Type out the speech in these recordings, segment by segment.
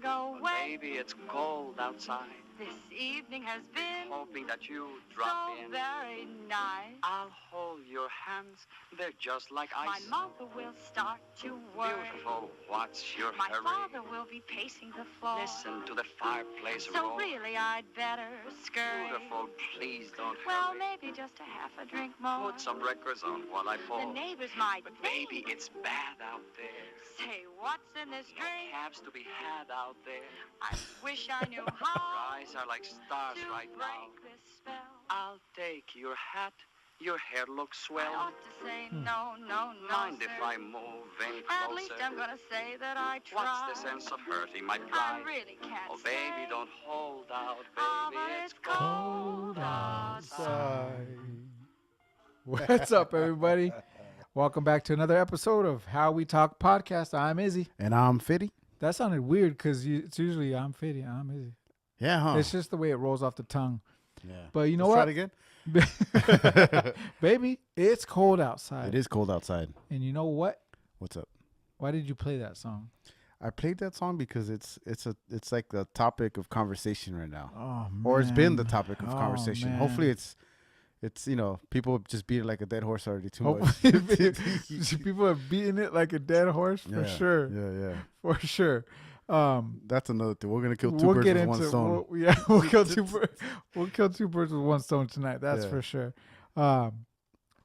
better go away. Baby, it's cold outside. This evening has been Hoping that you drop so in. very nice. I'll hold your hands. They're just like My ice. mother will start to worry. Beautiful, what's your My hurry? father will be pacing the floor. Listen to the fireplace So roar. really, I'd better scurry. Beautiful, please don't Well, hurry. maybe just a half a drink more. Put some records on while I pour. The neighbors might But think. baby, it's bad out there. Say, what's in this No drink? cabs to be had out there. I wish I knew Your how eyes are like stars to right break now. this spell. I'll take your hat. Your hair looks I swell. ought to say no, no, no, Mind sir. if I move in At least closer? I'm gonna say that I tried. What's the sense of hurting my I pride? really can't Oh, say. baby, don't hold out, Oh, baby. but It's it's cold cold outside. What's up, everybody? Welcome back to another episode of How We Talk Podcast. I'm Izzy. And I'm Fiddy. That sounded weird because it's usually I'm Fiddy, I'm Izzy. Yeah, huh? It's just the way it rolls off the tongue. Yeah. But you know Let's what? Try it again. Baby, it's cold outside. It is cold outside. And you know what? What's up? Why did you play that song? I played that song because it's like the topic of conversation right now, Oh, man. or it's been the topic of Oh, conversation. man. Hopefully, it's people just beat it like a dead horse already too much. Hopefully, people are beating it like a dead horse for Yeah, sure. Yeah. For sure. That's another thing. We're gonna kill two We'll birds get with into one stone. we'll kill two birds. We'll kill two birds with one stone tonight. That's Yeah. for sure.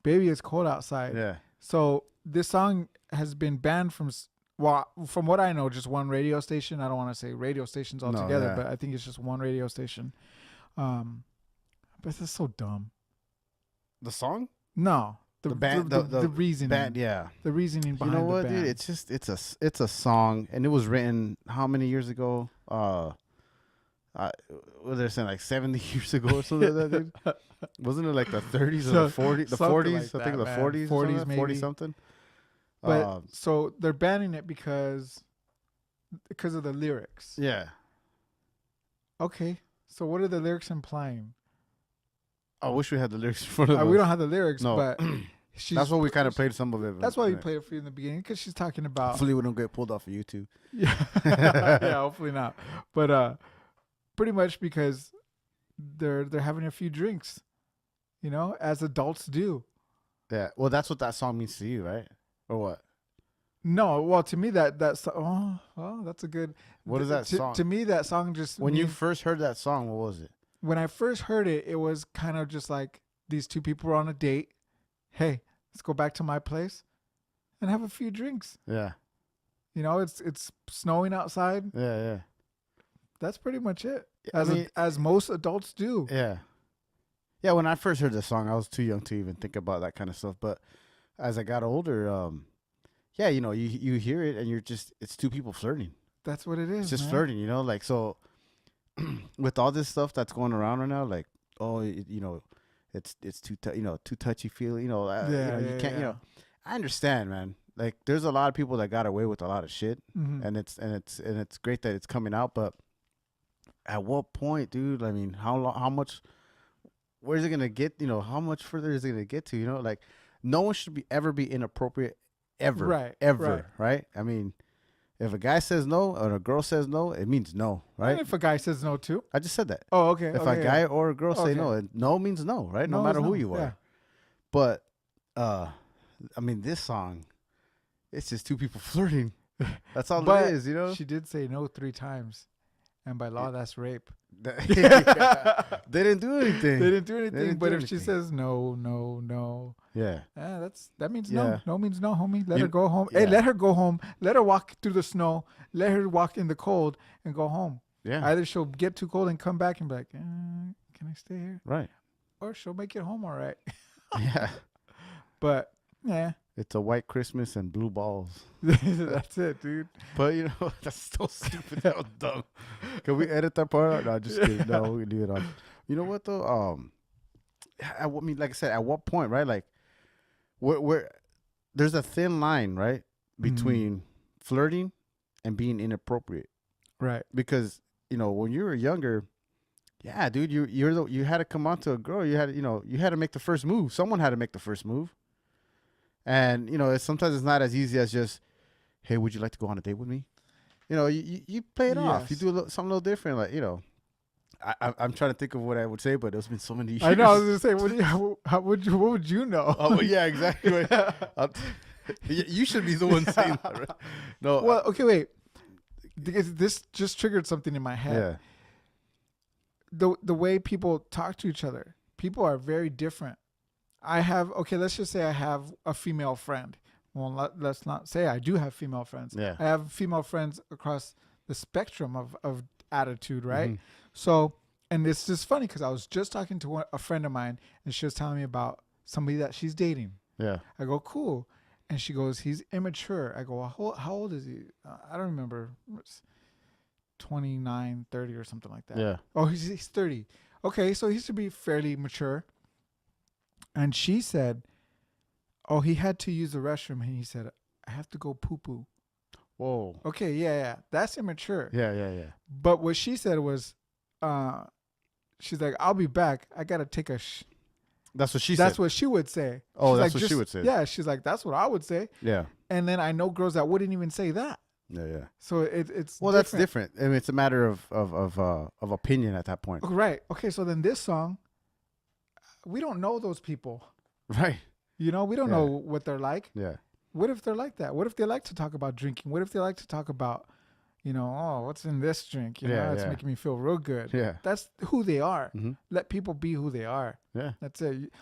Baby, it's cold outside. Yeah. So this song has been banned from from what I know, just one radio station. I don't want to say radio stations altogether, yeah. but I think it's just one radio station. But that's so dumb. The song, No, the band, the reasoning, band, yeah. the reasoning You behind know what, the ban. dude? It's just it's a song, and it was written how many years ago? What they're saying, like 70 years ago or something like that, dude. Wasn't it like the 30s or the 40s? The Something 40s, like I think that, the man. 40s, 40s maybe. 40 something. But so they're banning it because of the lyrics. Yeah, Okay, so what are the lyrics implying? I wish we had the lyrics in front of us. We don't have the lyrics, No. but she's, That's why we kind of played some of it. That's why we Yeah. played it for you in the beginning, because she's talking about. Hopefully, we don't get pulled off of YouTube. Yeah, yeah, hopefully not. But pretty much because they're having a few drinks, as adults do. Yeah, well, that's what that song means to you, right? Or what? No, well, to me that's that's a good. What is that song? To me, that song just When you means- first heard that song, what was it? when I first heard it, it was kind of just like these two people were on a date. Hey, let's go back to my place and have a few drinks. Yeah, It's snowing outside. yeah. That's pretty much it. I mean, As most adults do. Yeah. Yeah, when I first heard the song, I was too young to even think about that kind of stuff. But as I got older, yeah, you hear it and it's two people flirting. That's what it is. It's just man. flirting, like, so with all this stuff that's going around right now, like, it's too, too touchy feely, you can't, yeah. I understand, man. Like, there's a lot of people that got away with a lot of shit, Mhm. and it's great that it's coming out, but at what point, dude? I mean, how much? Where's it gonna get? How much further is it gonna get to? Like, no one should ever be inappropriate, ever, Right, ever, right? I mean, if a guy says no or a girl says no, it means no, right? And if a guy says no too. I just said that. Oh, okay. If okay, a guy or a girl say Okay. no, no means no, right? No No matter is who no, you are. yeah. But, I mean, this song, it's just two people flirting. That's all But it is, She did say no 3 times, and by law, that's rape. They didn't do anything. They didn't do anything. didn't But do if she anything. says no, Yeah. that means Yeah. no. No means no, homie. Let You- her go home. Hey, yeah. let her go home. Let her walk through the snow. Let her walk in the cold and go home. Yeah. Either she'll get too cold and come back and be like, can I stay here? Right. Or she'll make it home all right. Yeah. But yeah, It's a white Christmas and blue balls. that's it, dude. But, that's so stupid. That was dumb. Can we edit that part out? No, just kidding. No, we can leave it on. You know what, though? I mean, like I said, at what point, right? Like, where there's a thin line, right? Between flirting and being inappropriate. Right. Because, when you were younger, yeah, dude, you had to come on to a girl. You had to make the first move. Someone had to make the first move. And, sometimes it's not as easy as just, hey, would you like to go on a date with me? you play it off. You Yes. do something a little different, like I'm trying to think of what I would say, but there's been so many years. I know. I was gonna say, what would you know? Oh well, yeah, exactly. You should be the one saying that, right? No. Well, okay, wait. Because this just triggered something in my head. Yeah. The way people talk to each other, people are very different. Let's just say I have a female friend. Well, let's not say I do have female friends. Yeah. I have female friends across the spectrum of attitude, right? Mhm. So, and it's just funny because I was just talking to a friend of mine, and she was telling me about somebody that she's dating. Yeah. I go, cool. And she goes, he's immature. I go, well, how old is he? I don't remember. It's 29, 30 or something like that. Yeah. Oh, he's 30. Okay, so he should be fairly mature. And she said, oh, he had to use the restroom. And he said, I have to go poo-poo. Whoa. Okay, yeah. That's immature. Yeah. But what she said was, she's like, I'll be back. I got to take a That's what she said. That's what she would say. Oh, She's that's like, what she would say. Yeah, she's like, that's what I would say. Yeah. And then I know girls that wouldn't even say that. Yeah. So it's Well, that's different. I mean, it's a matter of opinion at that point. Right. Okay. So then this song, we don't know those people. Right. We don't know what they're like. Yeah. What if they're like that? What if they like to talk about drinking? What if they like to talk about, oh, what's in this drink? It's making me feel real good. Yeah. That's who they are. Mm-hmm. Let people be who they are. Yeah. That's it.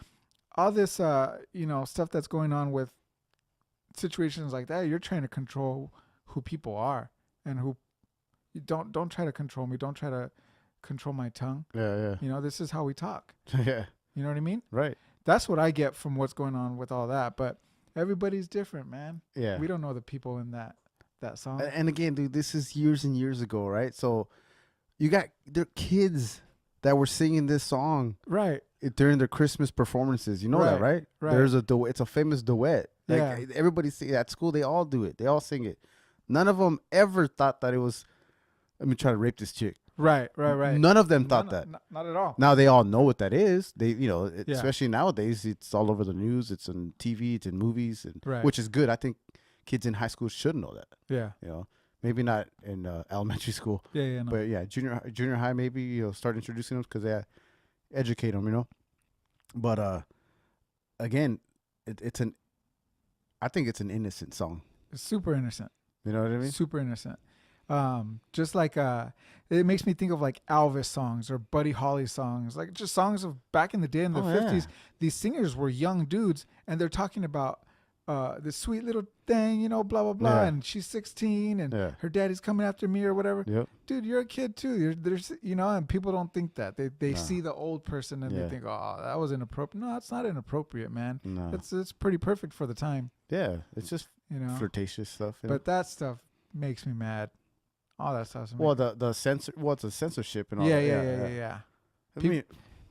All this, stuff that's going on with situations like that, you're trying to control who people are and who you don't try to control me. Don't try to control my tongue. Yeah. This is how we talk. Yeah. You know what I mean? Right. That's what I get from what's going on with all that. But everybody's different, man. Yeah. We don't know the people in that song. And again, dude, this is years and years ago, right? So there are kids that were singing this song Right. during their Christmas performances. You know that, right? Right. There's a duet. It's a famous duet. Like Yeah. everybody at school, they all do it. They all sing it. None of them ever thought that it was, let me try to rape this chick. Right. None of them thought that. Not at all. Now they all know what that is. They, Yeah. especially nowadays, it's all over the news. It's on TV. It's in movies, Right. which is good. I think kids in high school should know that. Yeah. Maybe not in elementary school, Yeah. No. but yeah, junior high maybe start introducing them because they educate them. But again, I think it's an innocent song. It's super innocent. You know what I mean? Super innocent. Just like it makes me think of like Elvis songs or Buddy Holly songs, like just songs of back in the day in the 50s. Yeah. These singers were young dudes and they're talking about this sweet little thing, blah blah blah, Yeah. and she's 16 and Yeah. her daddy's coming after me or whatever. Yep. Dude, you're a kid too. There's and people don't think that. They No. see the old person and Yeah. they think, oh, that was inappropriate. No, it's not inappropriate, man. No. It's pretty perfect for the time, Yeah, it's just flirtatious stuff. But that stuff makes me mad. All that stuff. Well, the censor, it's a censorship and all Yeah, that. yeah. I mean,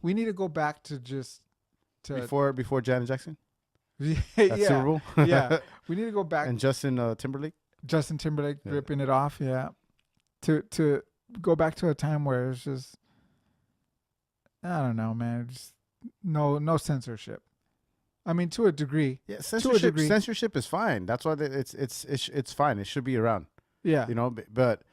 We need to go back to just before Janet Jackson, yeah, that's Super Bowl. yeah. We need to go back. And Justin Timberlake. Justin Timberlake Yeah. ripping it off. Yeah, to go back to a time where it's just, I don't know, man. Just no censorship. I mean, to a degree. Yeah, To a degree. censorship is fine. That's why it's fine. It should be around. Yeah. But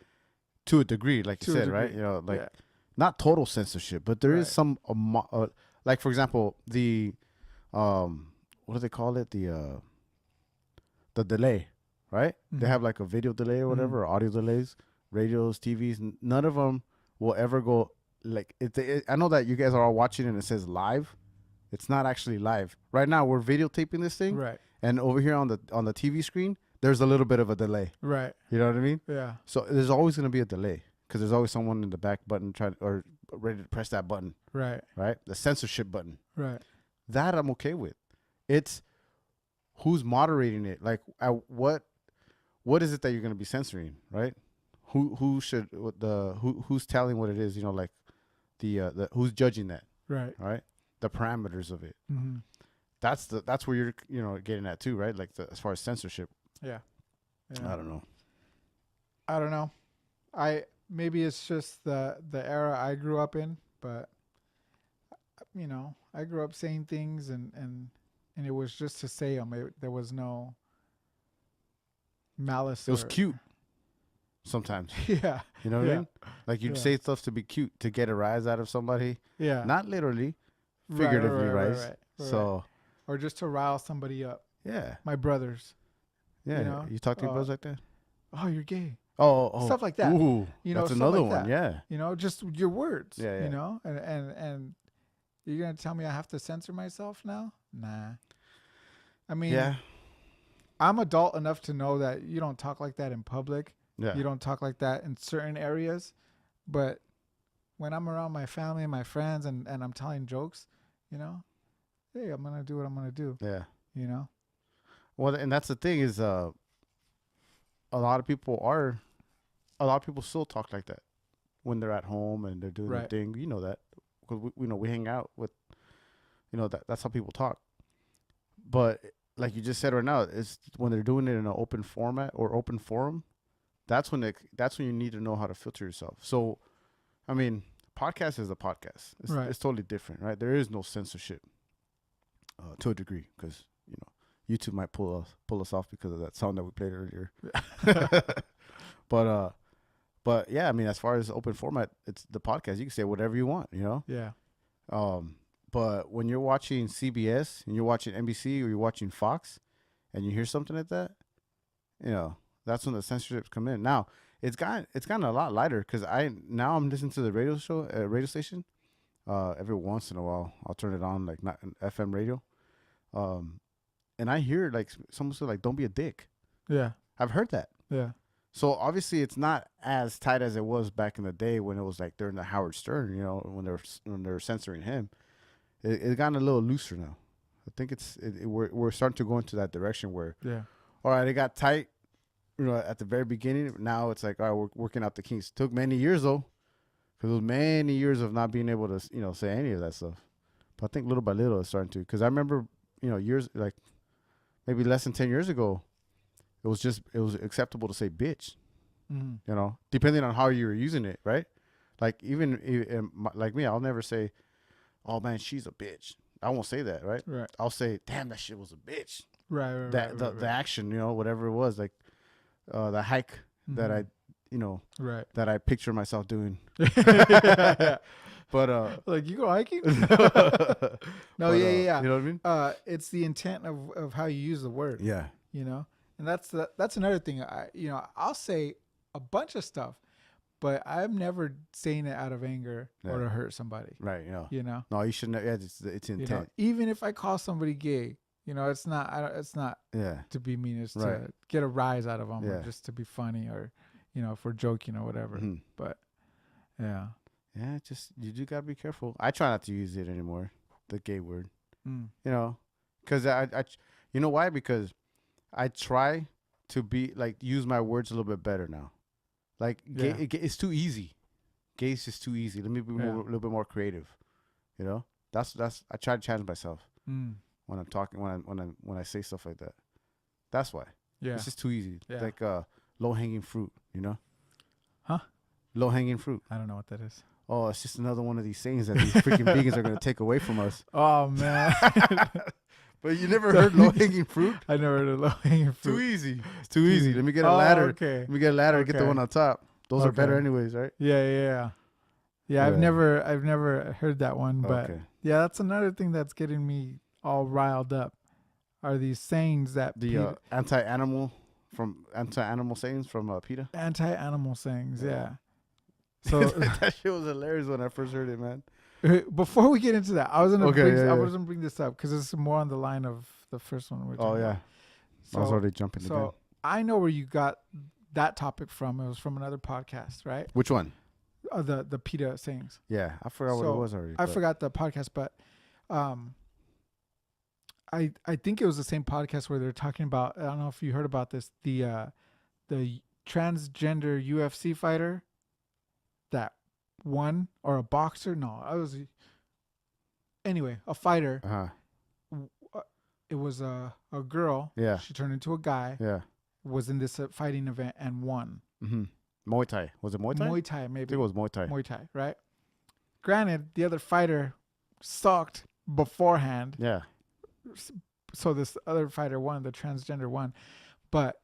to a degree, like To you a said, right? degree. Yeah. Not total censorship, but there is Right. some like for example the what do they call it, the delay, right? They Mhm. have like a video delay or whatever, Mhm. or audio delays, radios, TVs. None of them will ever go like I know that you guys are all watching and it says live. It's not actually live. Right now we're videotaping this thing, Right. and over here on the TV screen, there's a little bit of a delay. Right. You know what I mean? Yeah. So there's always going to be a delay because there's always someone in the back button or ready to press that button, Right. right? The censorship button. Right. That I'm okay with. It's who's moderating it. Like, what is it that you're going to be censoring, right? Who's telling what it is? Like the who's judging that, Right. right? The parameters of it. Mm-hmm. That's where you're getting at too, right? Like as far as censorship. Yeah. I don't know. I don't know. Maybe it's just the era I grew up in, but I grew up saying things and it was just to say them. There was no malice. It was cute. sometimes. Yeah. You know what I Yeah. mean? Like you'd Yeah. say stuff to be cute, to get a rise out of somebody. Yeah. Not literally, Right, figuratively right, rise. right. So Or just to rile somebody up. yeah, My brothers. yeah. know, You talk to your uh, brothers like that? Oh, you're gay. Oh, Stuff like that. Ooh, You know, that's stuff another like one. that. Yeah, You know, just your words. Yeah, yeah. You know, and you're gonna tell me I have to censor myself now? Nah. I mean, yeah, I'm adult enough to know that you don't talk like that in public. yeah. You don't talk like that in certain areas. But when I'm around my family and my friends and I'm telling jokes, you know, hey, I'm gonna do what I'm gonna do. Yeah. You know. Well, and that's the thing is, a lot of people still talk like that when they're at home and they're doing their Right. thing. You know that because we hang out with, that's how people talk. But like you just said right now, it's when they're doing it in an open format or open forum. That's when you need to know how to filter yourself. So, I mean, podcast is a podcast. Right. It's totally different, right? There is no censorship to a degree because YouTube might pull us off because of that sound that we played earlier. But yeah, I mean, as far as open format, it's the podcast. You can say whatever you want, Yeah. But when you're watching CBS and you're watching NBC or you're watching Fox, and you hear something like that, that's when the censorships come in. Now it's gotten a lot lighter because I'm listening to the radio station. Every once in a while, I'll turn it on, like not an FM radio. And I hear like someone say like, "Don't be a dick." Yeah. I've heard that. Yeah. So obviously it's not as tight as it was back in the day when it was like during the Howard Stern, when they were censoring him. It's gotten a little looser now. I think we're starting to go into that direction where, Yeah. all right, it got tight, at the very beginning. Now it's like, all right, we're working out the kinks. Took many years though, because it was many years of not being able to, say any of that stuff. But I think little by little it's starting to. Because I remember, years like maybe less than 10 years ago, it was acceptable to say bitch. Mm-hmm. Depending on how you were using it, right? Like even like me, I'll never say, "Oh man, she's a bitch." I won't say that, right? Right. I'll say, "Damn, that shit was a bitch." Right. The action, whatever it was, like the hike that I, Right. that I picture myself doing. Yeah. But Like, you go hiking? no, No, yeah. You know what I mean? It's the intent of how you use the word. Yeah. And that's another thing. I'll say a bunch of stuff, but I'm never saying it out of anger or to hurt somebody. Right. No, you shouldn't. Yeah, it's intent. Even if I call somebody gay, it's not. It's not Yeah. to be mean. It's Right. to get a rise out of them, or Yeah. just to be funny, or if we're joking or whatever. Mhm. But yeah. Yeah, you do gotta be careful. I try not to use it anymore, the gay word. Mm. Because I you know why? Because I try to be like use my words a little bit better now. Like gay, it's too easy. Gay is just too easy. Let me be a little bit more creative. That's I try to challenge myself when I'm talking when I say stuff like that. That's why. Yeah. It's just too easy. Yeah. Like low hanging fruit. Huh? Low hanging fruit. I don't know what that is. Oh, it's just another one of these things that these freaking vegans are going to take away from us. Oh man. But you never heard low hanging fruit? I never heard of low hanging fruit. Too easy. It's too easy. Let me get a ladder. Okay. Let me get a ladder and get the Okay. one on top. Those are better Okay. anyways, right? Yeah. I've never heard that one, but Okay. yeah, that's another thing that's getting me all riled up. Are these sayings that The anti-animal sayings from PETA. anti-animal sayings? Yeah. Yeah. So That shit was hilarious when I first heard it, man. before we get into that, I was Okay, gonna bring this up because it's more on the line of the first one. We're Oh talking yeah, about. I was So, already jumping again. so I know where you got that topic from. It was from another podcast, right? Which one? The PETA sayings. Yeah, I forgot what it So, was already. I but- forgot the podcast, but I think it was the same podcast where they're talking about. I don't know if you heard about this. The transgender UFC fighter that won, or a boxer. No, I was. Anyway, a fighter. Uh-huh. It was a girl. Yeah. She turned into a guy. Yeah. Was in this fighting event and won. Mm-hmm. Muay Thai. Was it Muay Thai? Muay Thai, I maybe. think it was Muay Thai. Muay Thai, right? Granted, the other fighter sucked beforehand. Yeah. So this other fighter won, the transgender won, but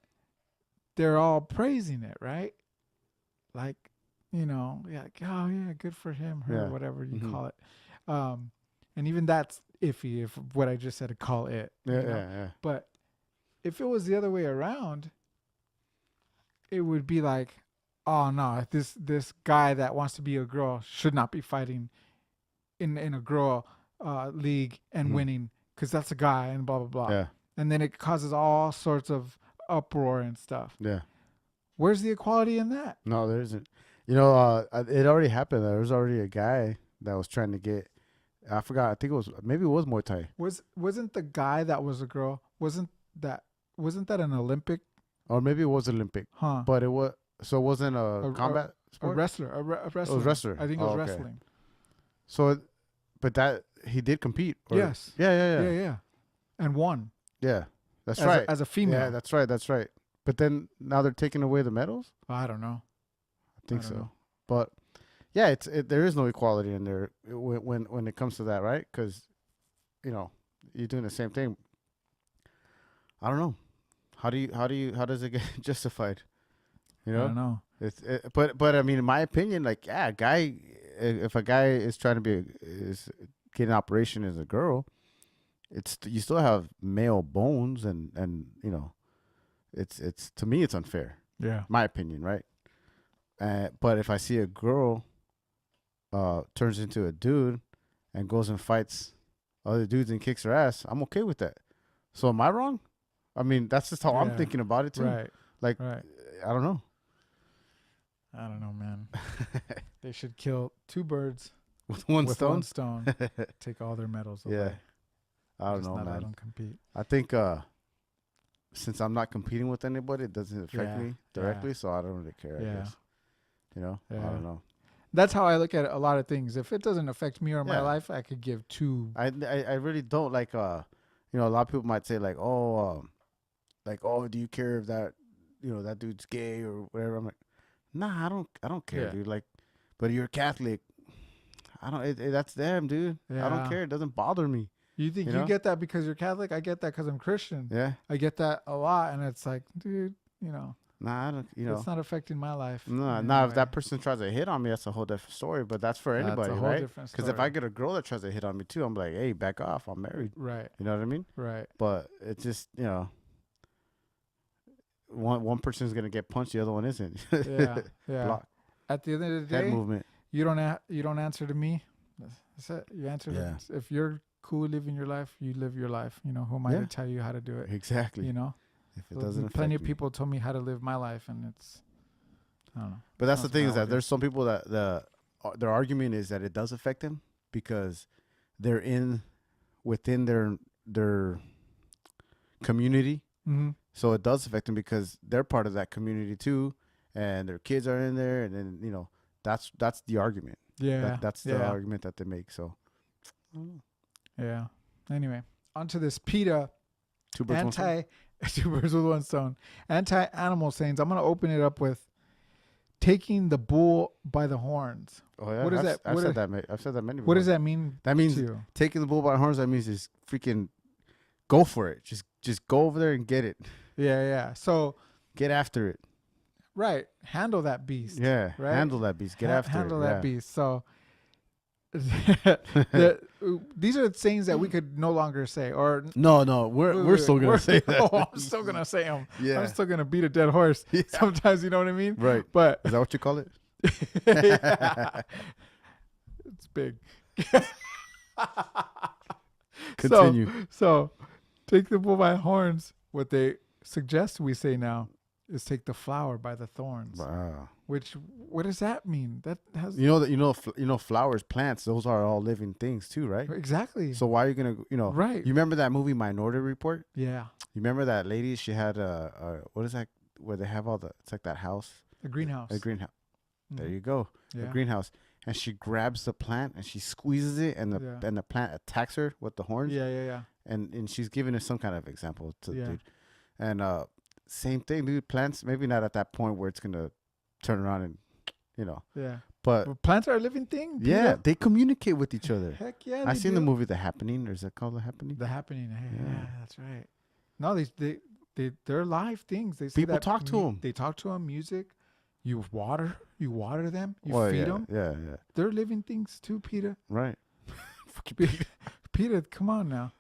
they're all praising it, right? like, yeah, like, oh yeah, good for him, her, Yeah. whatever you Mhm. call it. And even that's iffy if what I just said to call it, Yeah, yeah. But if it was the other way around, it would be like, oh no, this guy that wants to be a girl should not be fighting in a girl league and Mhm. winning because that's a guy and blah blah blah. Yeah. And then it causes all sorts of uproar and stuff. Yeah. Where's the equality in that? No, there isn't. It already happened. There was already a guy that was trying to get. I forgot. I think maybe it was Muay Thai. Wasn't the guy that was a girl? That that an Olympic? Or maybe it was Olympic. Huh? But it was. So it wasn't a A- combat A sport. wrestler. A wrestler. It was wrestler. I think it was Oh, okay. wrestling. So, but that he did compete. Yes. Yeah. Yeah. And won. Yeah. That's as right. as a female. Yeah, that's right. That's right. But then now they're taking away the medals. I don't know. I think I so. don't know. But yeah, there is no equality in there when it comes to that, right? Because you're doing the same thing. I don't know. How does it get justified? I don't know. But I mean, in my opinion, like, yeah, if a guy is trying to is getting an operation as a girl, you still have male bones, and it's to me it's unfair. Yeah. My opinion, right? But if I see a girl turns into a dude and goes and fights other dudes and kicks her ass, I'm okay with that. So am I wrong? I mean, that's just how I'm Yeah. thinking about it too. Right. Like, Right. I don't know. I don't know, man. They should kill two birds With one with stone. one stone. Take all their medals away. Yeah. I don't Just know, not let man. them compete. I think since I'm not competing with anybody, it doesn't affect Yeah, me directly, so I don't really care. I Yeah. guess. I Yeah. don't know. That's how I look at a lot of things. If it doesn't affect me or my Yeah. life, I could give two. I really don't like. A lot of people might say like, oh, do you care if that, that dude's gay or whatever? I'm like, nah, I don't care, Yeah. dude. Like, but you're Catholic. I don't. That's them, dude. I Yeah. don't care. It doesn't bother me. You think You you know? get that because you're Catholic? I get that because I'm Christian. Yeah. I get that a lot, and it's like, dude, Nah, I don't. it's not affecting my life. No, in now any if that way. person tries to hit on me, that's a whole different story. But that's for That's anybody, a whole right? different Because if story. I get a girl that tries to hit on me too, I'm like, hey, back off. I'm married. Right. You know what I mean? Right. But it's just one person's gonna get punched, the other one isn't. Yeah. Yeah. Block. At the end of the Head day, movement. you don't answer to me. That's it. You answer Yeah. to if you're cool living your life, you live your life. Who am I Yeah. to tell you how to do it? Exactly. If it doesn't affect Plenty of me. people told me how to live my life, and it's I don't know. But that's the Sounds thing is that valid. there's some people that their argument is that it does affect them because they're within their community. Mm-hmm. So it does affect them because they're part of that community too, and their kids are in there, and then that's the argument. Yeah. That's the argument that they make. So Yeah. Anyway, onto this PETA two birds, one stone. two birds with one stone. Anti-animal sayings. I'm gonna open it up with taking the bull by the horns. Oh yeah, What is I've, that? I've What said is- that. I've said that many. What does before. that mean? That means to you? taking the bull by the horns. That means just freaking go for it. Just go over there and get it. Yeah. So Get after it. right, handle that beast. Yeah, Right? handle that beast. Get after handle it. that yeah. beast. So these are sayings that we could no longer say, or No, we're still gonna say that. Oh, I'm still gonna say them. Yeah. I'm still gonna beat a dead horse. Yeah. Sometimes, you know what I mean. Right. But Is that what you call it? yeah. It's big. Continue. So take the bull by the horns. What they suggest we say now is take the flower by the thorns. Wow. Which, what does that mean? That has Flowers, plants. Those are all living things too, right? exactly. So why are you gonna, Right. You remember that movie Minority Report? Yeah, You remember that lady? She had what is that? Where they have it's like that house, the greenhouse. a greenhouse. There Mhm. you go, Yeah. a greenhouse. And she grabs the plant and she squeezes it, and the plant attacks her with the horns. Yeah. And she's giving us some kind of example to Yeah. dude. And same thing, dude. Plants, maybe not at that point where it's gonna turn around and Yeah. but But plants are a living thing. yeah, Peter. they communicate with each other. Heck yeah. I they seen the do. movie The Happening, or is that called The Happening? The Happening. Hey, Yeah. yeah, that's right. No, they're live things. They say People that talk to 'em. They talk to them. Music, You water them. You Well, feed yeah, them. yeah, They're living things too, Peter. right. Peter, come on now.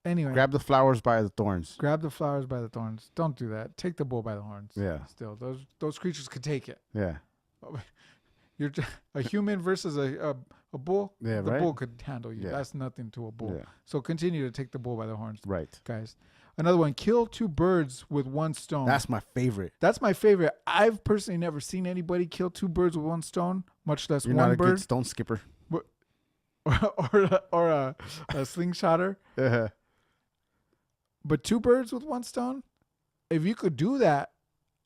Anyway, Grab the flowers by the thorns. grab the flowers by the thorns. Don't do that. Take the bull by the horns. Yeah, Still, those creatures could take it. yeah, You're a human versus a bull. yeah, The right. bull could handle you. Yeah. That's nothing to a bull. Yeah, So continue to take the bull by the horns, right. guys. Another one: kill 2 birds with 1 stone. That's my favorite. That's my favorite. I've personally never seen anybody kill 2 birds with 1 stone, much less You're one not a good bird stone skipper. or a slingshotter. Yeah, But 2 birds with 1 stone, if you could do that,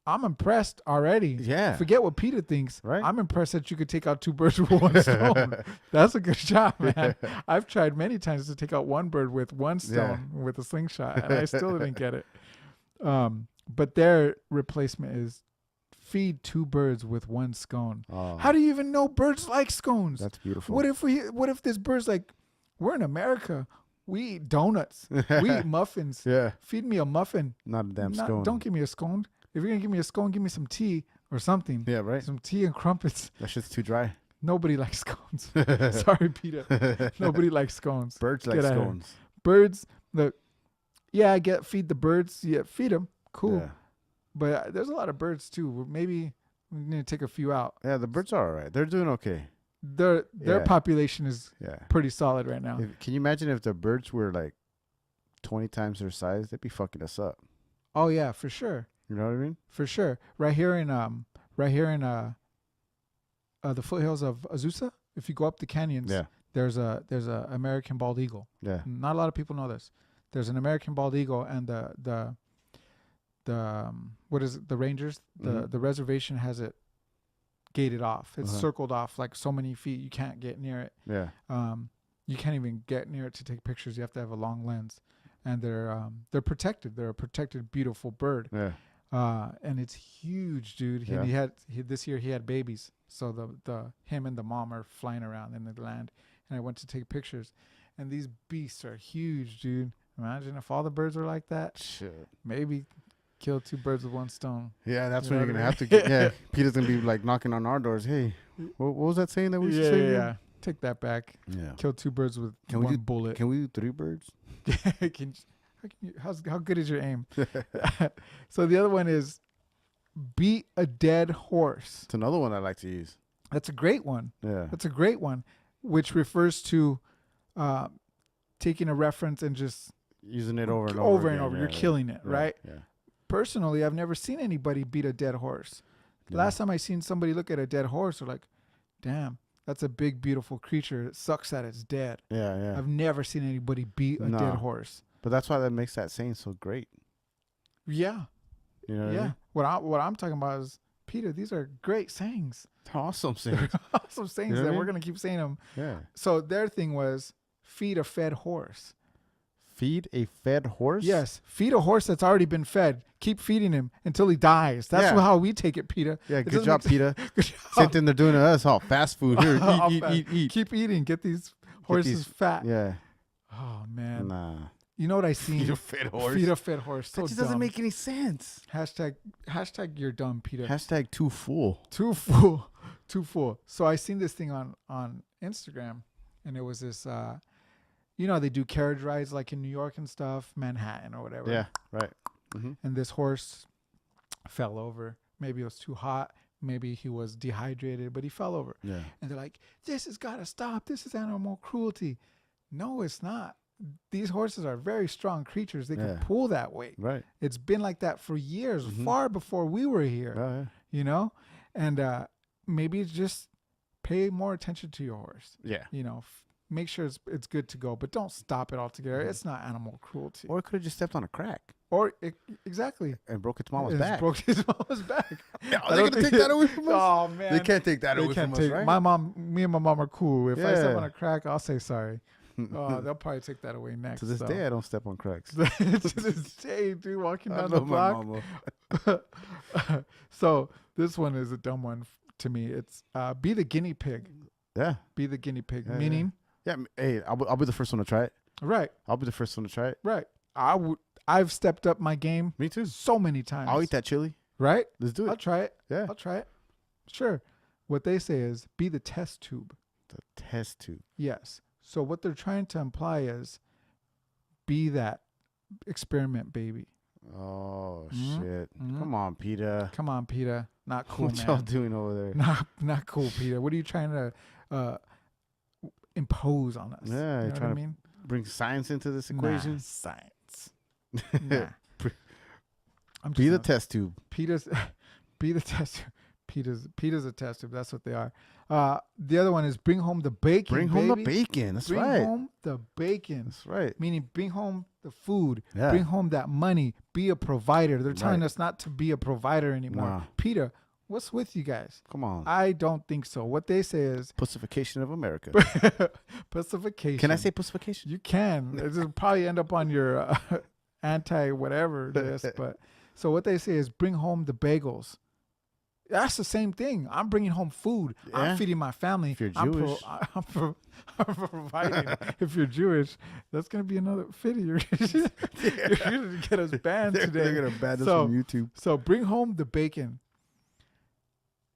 I'm impressed already. yeah. Forget what Peter thinks. Right. I'm impressed that you could take out 2 birds with 1 stone. That's a good job, man. I've tried many times to take out 1 bird with 1 stone with a slingshot, and I still didn't get it. But their replacement is feed 2 birds with 1 scone. Oh, How do you even know birds like scones? that's beautiful. What if this bird's like, we're in America, we eat donuts, we eat muffins. Yeah, Feed me a muffin. not a damn scone. Don't give me a scone. If you're gonna give me a scone, give me some tea or something. Yeah, right. Some tea and crumpets. That shit's too dry. Nobody likes scones. Sorry, Peter. Nobody likes scones. Birds like Get outta here. scones. Birds. I get feed the birds. Yeah, feed them. Cool. Yeah. But there's a lot of birds too. Maybe we need to take a few out. Yeah, the birds are all right. They're doing okay. Their Yeah. population is Yeah. pretty solid right now. Can you imagine if the birds were like 20 times their size? They'd be fucking us up. Oh yeah, for sure. You know what I mean? For sure. Right here in the foothills of Azusa, if you go up the canyons, Yeah. there's a American bald eagle. Yeah. Not a lot of people know this. There's an American bald eagle, and the what is it? The rangers, the reservation has it gated off. It's circled off like so many feet. You can't get near it. Yeah. You can't even get near it to take pictures. You have to have a long lens, and they're protected. They're a protected, beautiful bird. Yeah. And it's huge, dude. Yeah. And this year he had babies, so him and the mom are flying around in the land. And I went to take pictures, and these beasts are huge, dude. Imagine if all the birds were like that. Shit. Maybe kill 2 birds with 1 stone. Yeah, that's You when know you're what I gonna have mean? to. Yeah, Peter's gonna be like knocking on our doors. Hey, what was that saying that we should say? Yeah. Take that back. Yeah. Kill 2 birds with Can we 1 do- bullet. Can we do 3 birds? How good is your aim? So the other one is beat a dead horse. It's another one I like to use. That's a great one. Yeah. That's a great one, which refers to taking a reference and just Using it over and over. and again. over. Yeah, You're yeah. killing it, Yeah, right? Yeah. Personally, I've never seen anybody beat a dead horse. Yeah. Last time I seen somebody look at a dead horse, they're like, damn, that's a big, beautiful creature. It sucks that it's dead. Yeah, yeah. I've never seen anybody beat a No. dead horse. But that's why that makes that saying so great. Yeah. You know what I Yeah. mean? What I'm talking about is, Peter, these are great sayings. Awesome saying. Awesome sayings You know what that I we're mean? going to keep saying them. Yeah. So their thing was feed a fed horse. Feed a fed horse? Yes. Feed a horse that's already been fed. Keep feeding him until he dies. That's Yeah. how we take it, Peter. Yeah, It good doesn't job, make- Peter. Good Same job. thing they're doing to us. Oh, fast food. Here, All eat, fat. eat, eat. Keep eating. Get these horses fat. Yeah. Oh, man. Nah. You know what I seen? Feed a fed horse. Feed a fed horse. So That just dumb. doesn't make any sense. Hashtag you're dumb, Peter. Hashtag too full. Too full. Too full. So I seen this thing on Instagram, and it was this, they do carriage rides like in New York and stuff, Manhattan or whatever. Yeah, right. Mm-hmm. And this horse fell over. Maybe it was too hot. Maybe he was dehydrated, but he fell over. Yeah. And they're like, this has got to stop. This is animal cruelty. No, it's not. These horses are very strong creatures. They Yeah. can pull that weight. Right. It's been like that for years, Mhm. far before we were here, Oh, And maybe just pay more attention to your horse. yeah. Make sure it's good to go, but don't stop it altogether. Mhm. It's not animal cruelty. Or it could have just stepped on a crack Exactly. and broke its mama's It's back. broke his mama's back. Yeah, I are they don't going to think take that away from us? Oh man, They can't take that They away can't from take. us, right? Me and my mom are cool. If I step Yeah. on a crack, I'll say sorry. They'll probably take that away next. to this so. day, I don't step on cracks. To this day, dude, walking I down the love my block. mama. So this one is a dumb one to me. It's be the guinea pig. Yeah. Be the guinea pig. Yeah, Meaning, Yeah. Hey, I'll be the first one to try it. right, I'll be the first one to try it. right. I've stepped up my game Me too. so many times. I'll eat that chili. Right? Let's do I'll it. try it. Yeah. I'll try it. Sure. What they say is be the test tube. The test tube. Yes. So what they're trying to imply is be that experiment baby. Oh Mhm. shit! Mhm. Come on, Peter. Come on, Peter. Not cool, What y'all man. doing over there? Not cool, Peter. What are you trying to impose on us? Yeah, you you're know what I trying to mean? bring science into this equation. Nah, science. Nah. I'm Be the just test tube. Peter's be the test tube. Peter's a test tube. That's what they are. The other one is bring home the bacon. Bring home the baby. bacon. That's Bring right. home the bacon. That's right. Meaning bring home the food. Yeah. Bring home that money. Be a provider. They're telling Right. us not to be a provider anymore. Nah. Peter, what's with you guys? Come on. I don't think so. What they say is Pussification of America. pacification. Can I say pussification? You can. It'll probably end up on your anti whatever list. But so what they say is bring home the bagels. That's the same thing. I'm bringing home food. Yeah. I'm feeding my family. If you're I'm Jewish. I'm providing. If you're Jewish, that's gonna be another Fiddy. You're gonna get us banned today. They're gonna ban us So- from YouTube. So bring home the bacon.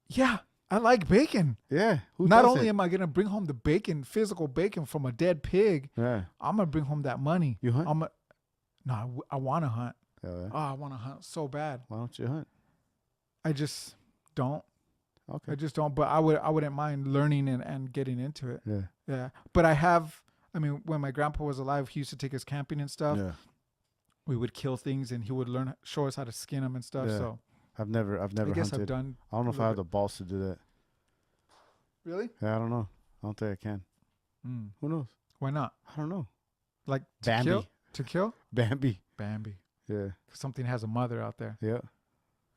Yeah, I like bacon. Yeah. Who Not doesn't? only am I gonna bring home the bacon, physical bacon from a dead pig, Yeah. I'm gonna bring home that money. You hunt? No, I want to hunt. Yeah. Oh, I want to hunt so bad. Why don't you hunt? I just don't. Okay. I just don't. But I wouldn't mind learning and getting into it. Yeah. Yeah. But I have. I mean, when my grandpa was alive, he used to take us camping and stuff. Yeah. We would kill things, and he would show us how to skin them and stuff. Yeah. So I've never I guess hunted. I've done. I don't know a if I have little the balls to do that. Really? Yeah, I don't know. I don't think I can. Mm. Who knows? Why not? I don't know. Like to Bambi. kill? To kill? Bambi. Bambi. Yeah. 'Cause something has a mother out there. Yeah.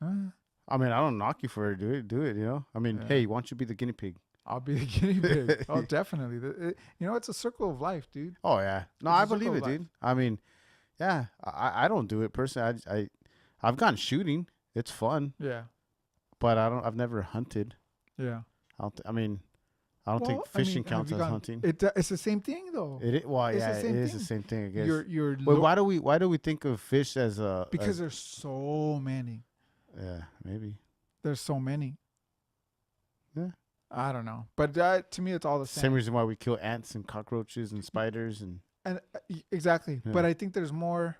Uh, I mean, I don't knock you for it. Do it. You know. I mean, Yeah. hey, why don't you be the guinea pig? I'll be the guinea pig. Oh, definitely. You know, it's a circle of life, dude. Oh yeah. No, It's a I circle believe of it, life. dude. I mean, yeah. I don't do it personally. I've gone shooting. It's fun, Yeah. but I've never hunted. Yeah. I don't think Well, I fishing mean, have counts you as gone- hunting. It's the same thing, though. Well, it's the yeah, it same is the thing. same thing, I guess. You're But why do we think of fish as a because there's so many. yeah, maybe. There's so many. Yeah. I don't know, but to me, it's all the Same same. reason why we kill ants and cockroaches and spiders and And exactly, Yeah. but I think there's more.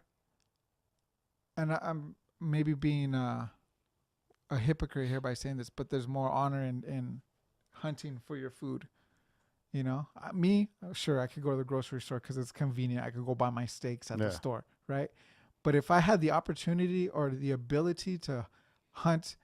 And I'm maybe being a hypocrite here by saying this, but there's more honor in hunting for your food. You know, sure, I could go to the grocery store because it's convenient. I could go buy my steaks at Yeah. the store, right? But if I had the opportunity or the ability to hunt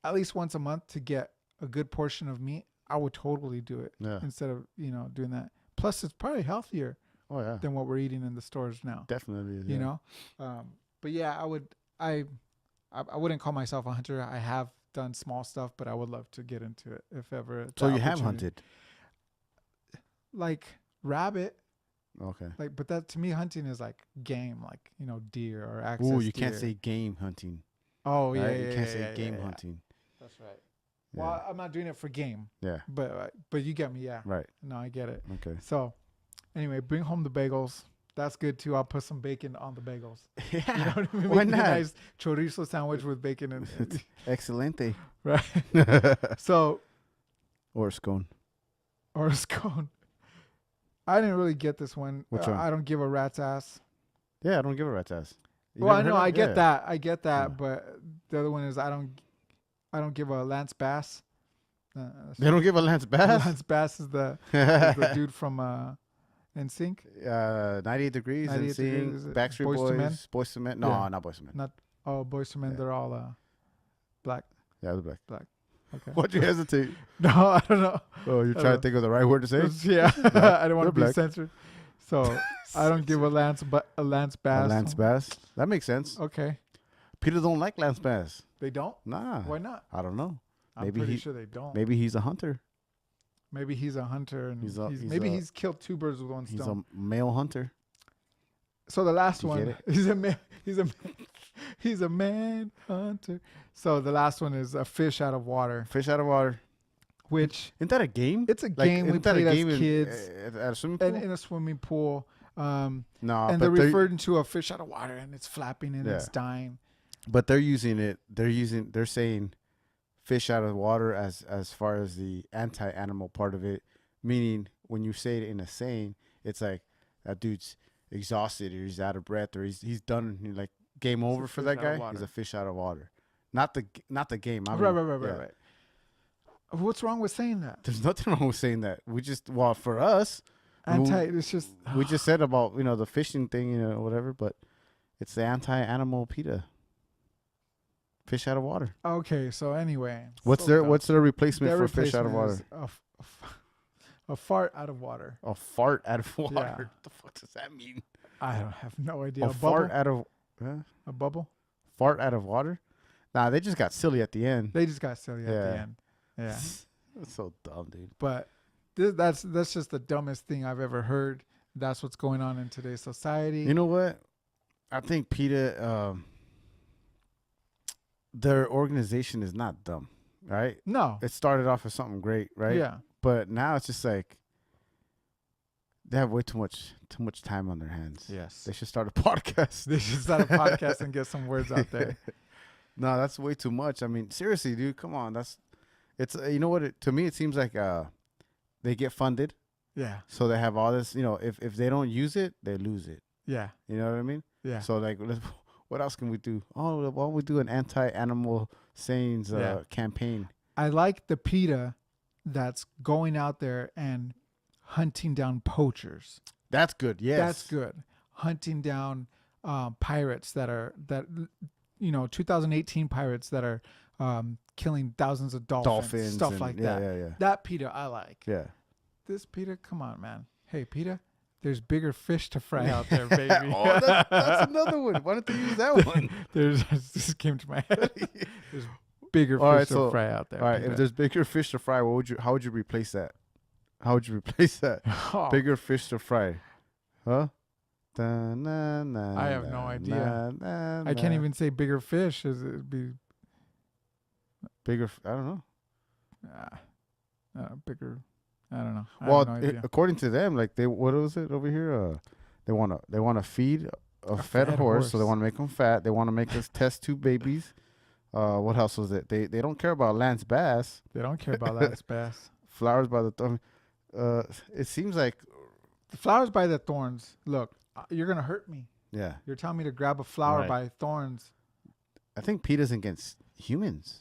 at least once a month to get a good portion of meat, I would totally do it yeah. instead of, doing that. Plus, it's probably healthier Oh yeah. than what we're eating in the stores now, Definitely. you yeah. know? But yeah, I wouldn't call myself a hunter. I have done small stuff, but I would love to get into it if ever. So the you have opportunity- hunted. Like rabbit, Okay. but that to me, hunting is like game, like, deer or access Ooh, you can't deer. say game hunting. Oh, yeah, right? yeah, You can't yeah, say yeah, game yeah. hunting. That's right. Yeah. Well, I'm not doing it for game, Yeah. but you get me, yeah. Right. No, I get it. Okay. So, anyway, bring home the bagels. That's good too. I'll put some bacon on the bagels. Yeah. You know what I mean? Why Make me a not? nice chorizo sandwich with bacon and Excelente. right. So, Or a scone. or a scone. I didn't really get this one. Which one? I don't give a rat's ass. Yeah, I don't give a rat's ass. You Well, I never know heard I of- get yeah. that. I get that, Yeah. but the other one is I don't give a Lance Bass. They don't give a Lance Bass. Lance Bass is the dude from NSYNC. 98 Degrees 98 and seeing Degrees, Backstreet Boyz II Men? Boys. Boys to Men. No, Yeah. not Boys to Men. Not Boyz II Men. Yeah. They're all black. Yeah, they're black. Okay. Why'd you hesitate? No, I don't know. Oh, you're I trying to don't- think of the right word to say? Yeah, I don't want to They're be black. censored. So I don't give a Lance Bass. A Lance Bass. That makes sense. Okay. People don't like Lance Bass. They don't? Nah. Why not? I don't know. I'm Maybe pretty he- sure they don't. Maybe he's a hunter. Maybe he's a hunter and He's a- he's maybe a- he's killed two birds with one He's stone. a male hunter. So the last You get one, it? he's a man. He's a man hunter. So the last one is a fish out of water, Fish out of water. which Isn't that a game? it's a game we isn't that a played as game kids at a swimming pool? and in a swimming pool. No, And they're referring to a fish out of water and it's flapping and it's dying. But they're using it. They're saying fish out of the water as far as the anti-animal part of it. Meaning, when you say it in a saying, it's like that dude's exhausted, or he's out of breath, or he's done. Like game over for that guy. He's a fish out of water. Not the game. I mean, Right. What's wrong with saying that? There's nothing wrong with saying that. For us, It's just we just said about the fishing thing, whatever. But it's the anti-animal PETA. Fish out of water. okay. So anyway, What's their replacement for fish out of water? A fart out of water. A fart out of water. Yeah. What the fuck does that mean? I don't have no idea. A fart out of a bubble. Fart out of water? Nah, they just got silly at the end. They just got silly at the end. Yeah. That's so dumb, dude. But that's just the dumbest thing I've ever heard. That's what's going on in today's society. You know what? I think PETA, their organization is not dumb, right? No. It started off as something great, right? Yeah. But now it's just like they have way too much time on their hands. Yes. They should start a podcast. They should start a podcast and get some words out there. No, that's way too much. I mean, seriously, dude, come on. It's you know what? To me, it seems like they get funded. Yeah. So they have all this. If they don't use it, they lose it. Yeah. You know what I mean? Yeah. So like, what else can we do? Oh, why don't we do an anti-animal sayings campaign? I like the PETA that's going out there and hunting down poachers. That's good. Yes. That's good. Hunting down pirates that 2018 pirates that are killing thousands of dolphins stuff like that. Yeah. That PETA I like. Yeah. This PETA, come on, man. Hey, PETA, there's bigger fish to fry out there, baby. Oh, that's another one. Why don't they use that one? This came to my head. There's bigger fish to fry out there. All right, PETA. if there's bigger fish to fry, how would you replace that? How would you replace that? Oh, Bigger fish to fry. Huh? I have no idea. I can't even say bigger fish. It'd be bigger. I don't know. Bigger. I don't know. I Well, have no idea. according to them, like what was it over here? They wanna feed a fed horse, so they want to make them fat. They want to make us test tube babies. What else was it? They don't care about Lance Bass. They don't care about Lance Bass. Flowers by the thorn. It seems like The flowers by the thorns. Look, you're gonna hurt me. yeah. You're telling me to grab a flower Right. by thorns. I think PETA's against humans.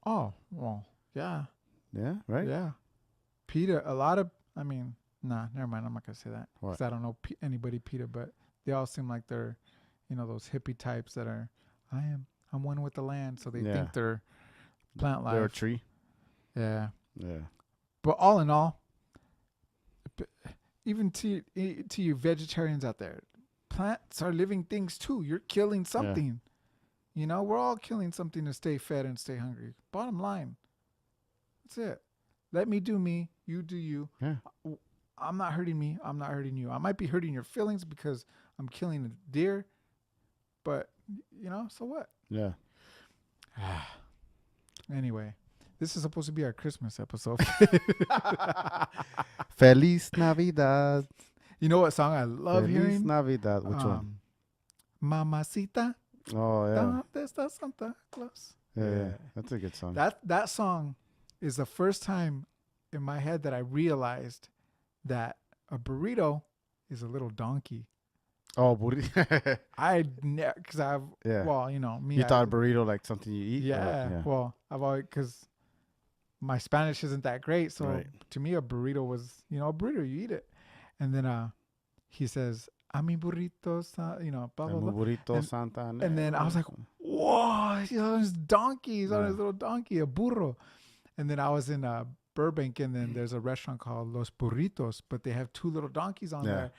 Oh, well, yeah, Yeah, right. yeah. PETA, nah, never mind. I'm not gonna say that What? because I don't know anybody PETA, but they all seem like they're, those hippie types that are. I'm one with the land, so they Yeah. think they're plant life. They're a tree. Yeah, Yeah. but all in all, even to you vegetarians out there, plants are living things too. You're killing something. We're all killing something to stay fed and stay hungry. Bottom line. That's it. Let me do me. You do you. Yeah. I'm not hurting me. I'm not hurting you. I might be hurting your feelings because I'm killing a deer, but so what? Yeah. Anyway, this is supposed to be our Christmas episode. Feliz Navidad. You know what song I love Feliz hearing? Navidad. Which one? Mamacita. Oh yeah. ¿Dónde está Santa Claus? Yeah. That's a good song. That song is the first time in my head that I realized that a burrito is a little donkey. Oh, burrito. Because I've Yeah. well, me. You thought a burrito like something you eat? Yeah. Well, I've always because my Spanish isn't that great, so Right. to me a burrito was a burrito, you eat it, and then he says, "A mi burrito," blah blah blah. Burrito And- Santa. And then I was like, whoa, he's on his donkey. He's on Yeah. his little donkey, a burro. And then I was in Burbank, and then there's a restaurant called Los Burritos, but they have two little donkeys on Yeah. there.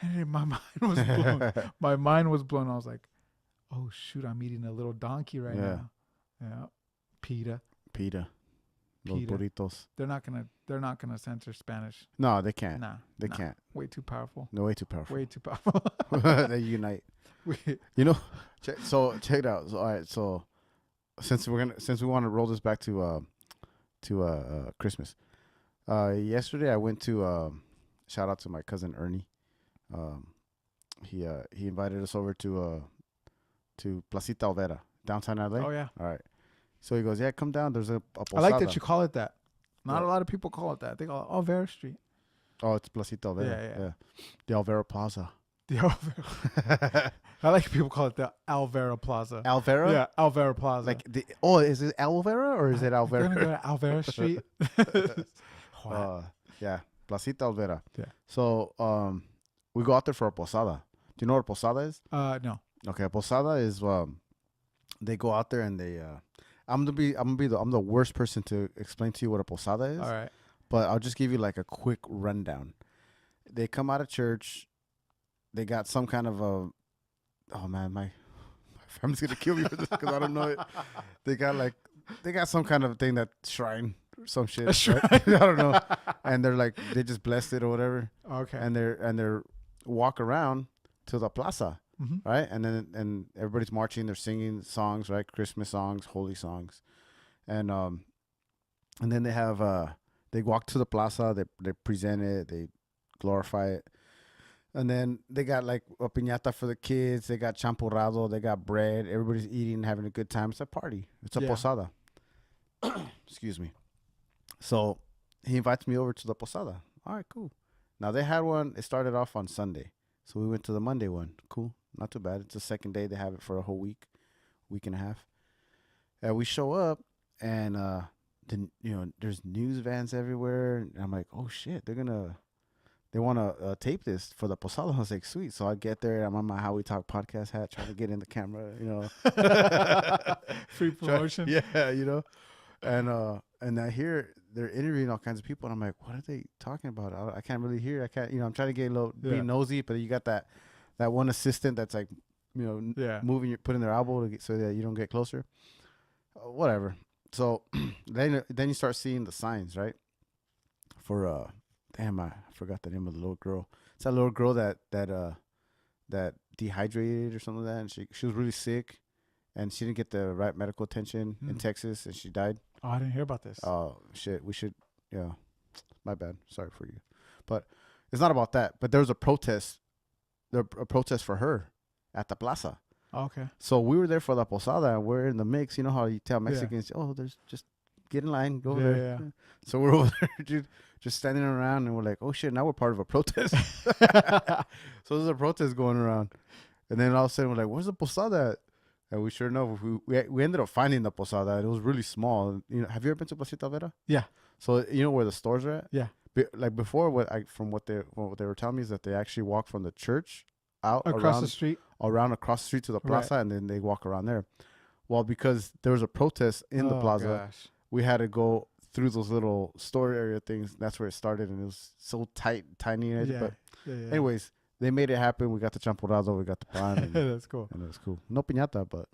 And then my mind was blown. My mind was blown. I was like, oh, shoot, I'm eating a little donkey right Yeah. now. Yeah. PETA. pita. Los PETA. burritos. They're not gonna censor Spanish. No, they can't. Nah. They nah. can't. Way too powerful. No, way too powerful. Way too powerful. They unite. We- Check it out. So, all right. So since we want to roll this back to Christmas. Yesterday I went to shout out to my cousin Ernie. He invited us over to Placita Olvera, downtown LA. oh, yeah. All right. So he goes, yeah, come down. There's a posada. I like that you call it that. Not What? a lot of people call it that. They call it Alvera Street. Oh, it's Placita Alvera. Yeah. The Alvera Plaza. The Alvera. I like people call it the Alvera Plaza. Alvera? Yeah, Alvera Plaza. Like is it Alvera or is it I'm gonna go Alvera? to Alvera Street. Yeah, Placita Alvera. Yeah. So we go out there for a posada. Do you know what a posada is? No. Okay, a posada is they go out there and they I'm the worst person to explain to you what a posada is. All right. But I'll just give you like a quick rundown. They come out of church. They got some kind of a. Oh man, my family's gonna kill me for this because I don't know it. They got some kind of thing that shrine or some shit. A shrine? Right? I don't know. And they're like they just blessed it or whatever. Okay. And they're walk around to the plaza, Mm-hmm. right? And everybody's marching. They're singing songs, right? Christmas songs, holy songs, and then they have they walk to the plaza. They present it. They glorify it. And then they got like a piñata for the kids. They got champurrado. They got bread. Everybody's eating, having a good time. It's a party. It's a posada. Excuse me. So he invites me over to the posada. All right, cool. Now they had one. It started off on Sunday. So we went to the Monday one. Cool. Not too bad. It's the second day. They have it for a whole week and a half. We show up and then there's news vans everywhere. And I'm like, oh shit, they want to tape this for the posada. I was like, sweet. So I get there. I'm on my How We Talk podcast hat, trying to get in the camera, Free promotion. Yeah, and I hear they're interviewing all kinds of people, and I'm like, what are they talking about? I can't really hear. I can't, I'm trying to get a little be nosy, but you got that one assistant that's like, moving, putting their elbow so that you don't get closer. Whatever. So then you start seeing the signs, right? For damn, I forgot the name of the little girl. It's that little girl that dehydrated or something like that, and she was really sick, and she didn't get the right medical attention in Texas, and she died. Oh, I didn't hear about this. Oh shit, we should. Yeah, my bad. Sorry for you, but it's not about that. But there was a protest. A protest for her at the plaza. Okay. So we were there for the posada, and we're in the mix. You know how you tell Mexicans, oh, there's just get in line, go there. Yeah. So we're over there, dude, just standing around, and we're like, oh shit, now we're part of a protest. So there's a protest going around, and then all of a sudden we're like, where's the posada at? And we sure enough, we ended up finding the posada. And it was really small. Have you ever been to Placita Vera? Yeah. So you know where the stores are at? Yeah. Like before, from what they were telling me is that they actually walk from the church out Across the street across the street to the plaza, and then they walk around there. Well, because there was a protest in the plaza, we had to go through those little store area things. That's where it started, and it was so tiny. But anyways, they made it happen. We got the champurrado, we got the pan. And, that's cool. And it was cool. No piñata, but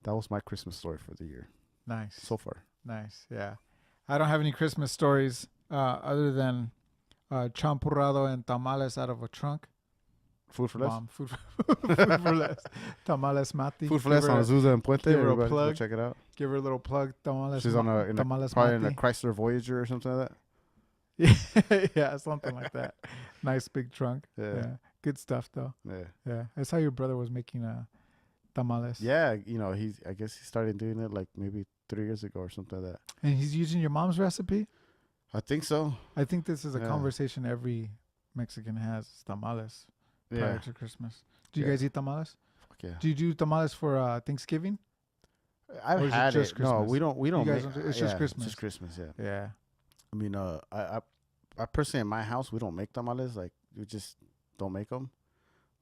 that was my Christmas story for the year. Nice. So far. Nice. Yeah. I don't have any Christmas stories other than champurrado and tamales out of a trunk. Food for less? Mom, food for less. Tamales Mati. Food for less on Azusa and Puente. give her a Everybody plug. go check it out. Give her a little plug. Tamales. She's probably in a Mati. Chrysler Voyager or something like that. Yeah, something like that. Nice big trunk. Yeah. Good stuff though. Yeah. I saw your brother was making tamales. Yeah, I guess he started doing it like maybe 3 years ago or something like that. And he's using your mom's recipe? I think so. I think this is a conversation every Mexican has, tamales prior to Christmas. Do you guys eat tamales? Fuck yeah. Do you do tamales for Thanksgiving? I've had just it. No, Christmas? we don't. It's just Christmas. It's just Christmas. Yeah. Yeah. I mean, I personally in my house we don't make tamales. Like we just don't make them.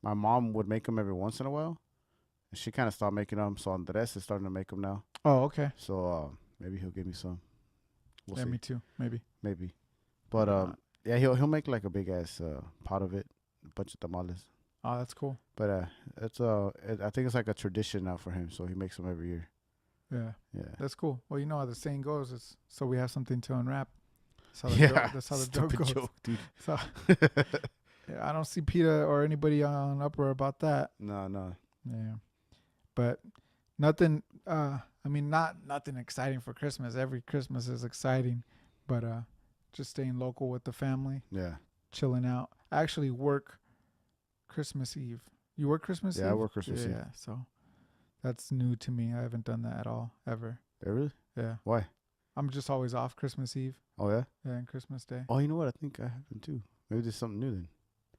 My mom would make them every once in a while, and she kind of stopped making them. So Andres is starting to make them now. Oh, okay. So maybe he'll give me some. We'll see. Me too. Maybe. But yeah, he'll make like a big ass pot of it, a bunch of tamales. Oh, that's cool. But I think it's like a tradition now for him. So he makes them every year. Yeah. Yeah. That's cool. Well, you know how the saying goes, it's so we have something to unwrap. That's how the joke goes. Joke, dude. So, yeah, I don't see Peter or anybody on uproar about that. No. Yeah. But nothing, nothing exciting for Christmas. Every Christmas is exciting, but just staying local with the family. Yeah. Chilling out. I actually work Christmas Eve. You work Christmas Eve? Yeah, I work Christmas Eve. Yeah, so That's new to me. I haven't done that at all ever. Really? Yeah. Why? I'm just always off Christmas Eve. Oh yeah. Yeah, and Christmas Day. Oh, you know what? I think I have them too. Maybe there's something new then.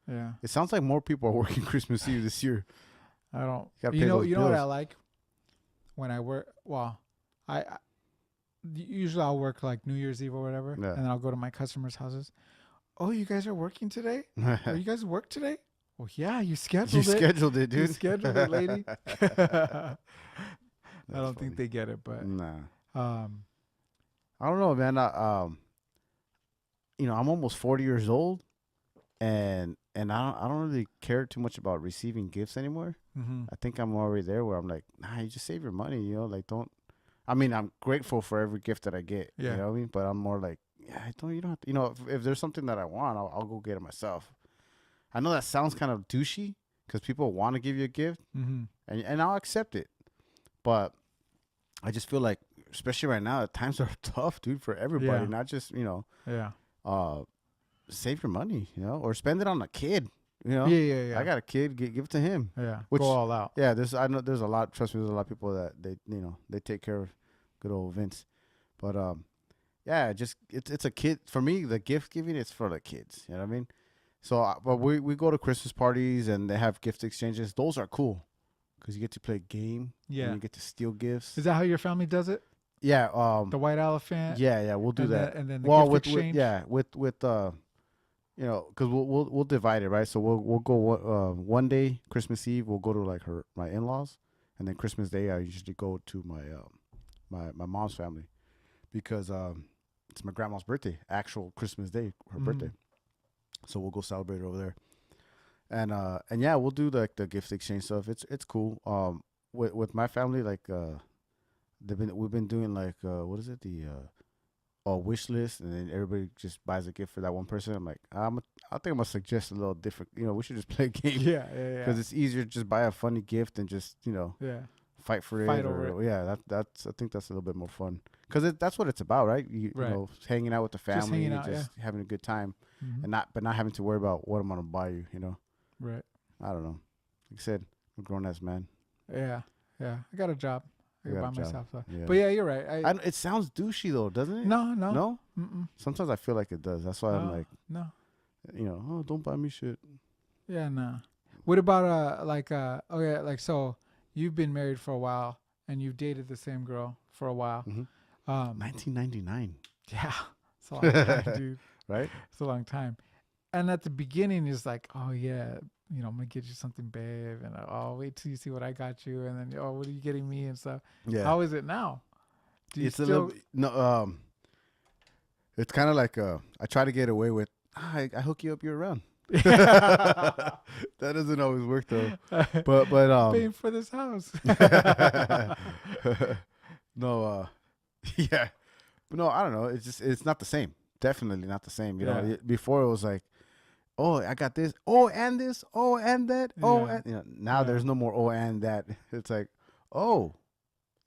Yeah. It sounds like more people are working Christmas Eve this year. I don't. Gotta You pay know. those You know what I bills. like when I work. Well, usually I'll work like New Year's Eve or whatever, Yeah. and then I'll go to my customers' houses. Oh, you guys are working today? Oh, you guys work today? Well, yeah, you scheduled You it. scheduled it, dude. You scheduled it, lady. I don't think they get it, but Nah. um, I don't know, man. I'm almost 40 years old, and I don't really care too much about receiving gifts anymore. mhm. I think I'm already there where I'm like, nah, you just save your money, like don't. I mean, I'm grateful for every gift that I get. Yeah. You know what I mean? But I'm more like, yeah, you don't have to, if there's something that I want, I'll go get it myself. I know that sounds kind of douchey because people want to give you a gift, Mhm. and I'll accept it. But I just feel like, especially right now, times are tough, dude, for everybody. Yeah. Not just Yeah. save your money, or spend it on a kid. Yeah. Yeah. Yeah. I got a kid, give it to him. Yeah. Which- Go all out. Yeah, I know there's a lot. Trust me, there's a lot of people that they take care of good old Vince. But yeah, just it's a kid for me. The gift giving is for the kids. You know what I mean? So, but we go to Christmas parties and they have gift exchanges. Those are cool because you get to play a game. Yeah. And you get to steal gifts. Is that how your family does it? Yeah. The white elephant. Yeah. We'll do and that. and then the Well, gift with exchange. with because we'll divide it, right? So we'll go one day Christmas Eve we'll go to like my in-laws, and then Christmas Day I usually go to my mom's family because it's my grandma's birthday, actual Christmas Day, her birthday. So we'll go celebrate it over there, and yeah, we'll do like the gift exchange stuff. It's cool. With my family, like we've been doing like what is it, the wish list, and then everybody just buys a gift for that one person. I'm like, I think I'm gonna suggest a little different. We should just play a game. Yeah. Yeah. Because it's easier to just buy a funny gift than just Yeah. fight for Fight it. over Yeah, that's I think that's a little bit more fun because that's what it's about, right? Right. Hanging out with the family, hanging out, having a good time, Mhm. and not having to worry about what I'm gonna buy you. Right. I don't know. Like I said, I'm a grown ass man. Yeah. Yeah. I got a job. I You can got buy a job. myself. So. Yeah. But yeah, you're right. It sounds douchey though, doesn't it? No. No. Mm-mm. Sometimes I feel like it does. That's why I'm Oh, like, no. oh, don't buy me shit. Yeah, no. What about okay, like so you've been married for a while and you've dated the same girl for a while. Mhm. 1999, Yeah. It's a long time, dude. right? It's a long time. And at the beginning it's like, oh yeah, I'm gonna get you something, babe, and oh wait till you see what I got you, and then what are you getting me and stuff. Yeah. How is it now? Do you It's a little no. It's kind of like I try to get away with. I hook you up year round. That doesn't always work though. But paying for this house. no, yeah, but no, I don't know. It's not the same. Definitely not the same. Yeah. Before it was like, oh, I got this. Oh, and this. Oh, and that. Oh, Yeah. and now Yeah. there's no more. Oh, and that. It's like, oh,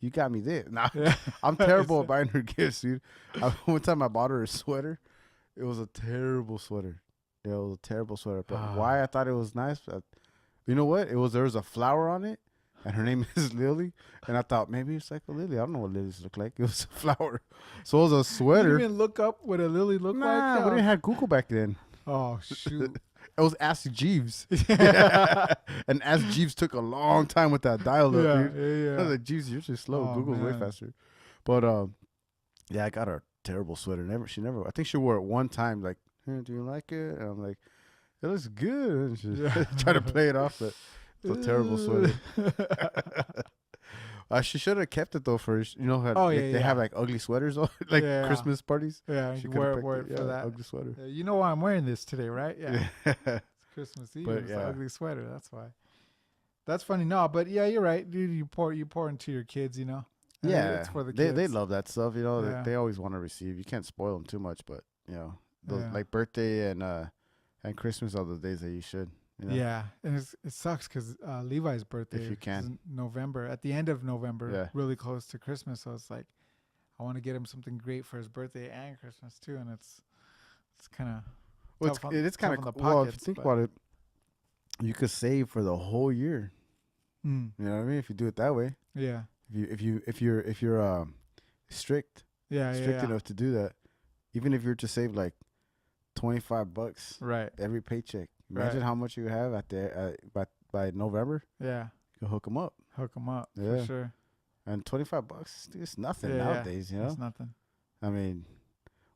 you got me this. Nah, Yeah. I'm terrible at buying her gifts, dude. One time I bought her a sweater. It was a terrible sweater. Yeah, it was a terrible sweater. But why I thought it was nice, you know what? There was a flower on it, and her name is Lily. And I thought maybe it's like a lily. I don't know what lilies look like. It was a flower. So it was a You sweater. didn't even look up what a lily looked Nah, like. we didn't have Google back then. Oh shoot. It was Ask Jeeves. And Ask Jeeves took a long time with that dial up, Yeah, dude. yeah, I was like, Jeeves, you're just slow. Oh, Google's way man. faster. But yeah, I got her a terrible sweater. She never. I think she wore it one time. Like, hey, do you like it? And I'm like, it looks good. And she tried to play it off, but it's a terrible sweater. She should have kept it though for how Oh, they yeah. have like ugly sweaters on like Yeah. Christmas parties. Yeah, She you coulda wear picked it for that. ugly sweater. You know why I'm wearing this today, right? Yeah. Yeah. It's Christmas Eve. But, It's an yeah. ugly sweater. That's why. That's funny. No, but yeah, you're right, dude. You pour into your kids, And Yeah, it's for the they kids. love that stuff. Yeah. They always want to receive. You can't spoil them too much, but those Yeah. like birthday and Christmas are the days that you should. Yeah, and it sucks because Levi's birthday you can. is in November, at the end of November, Yeah. really close to Christmas. So it's like, I want to get him something great for his birthday and Christmas too, and it's kind of Well, tough on- it is kind tough on of the well. If you pockets, think but- about it, you could save for the whole year. Mm. You know what I mean? If you do it that way, Yeah. if you're strict Yeah. strict Yeah. enough to do that, even if you're to save like $25 Right. every paycheck, imagine Right. how much you have at the by November. Yeah. You can hook them up. Hook them up Yeah. for sure. And $25, dude, it's nothing Yeah. nowadays. You know, It's nothing. I mean,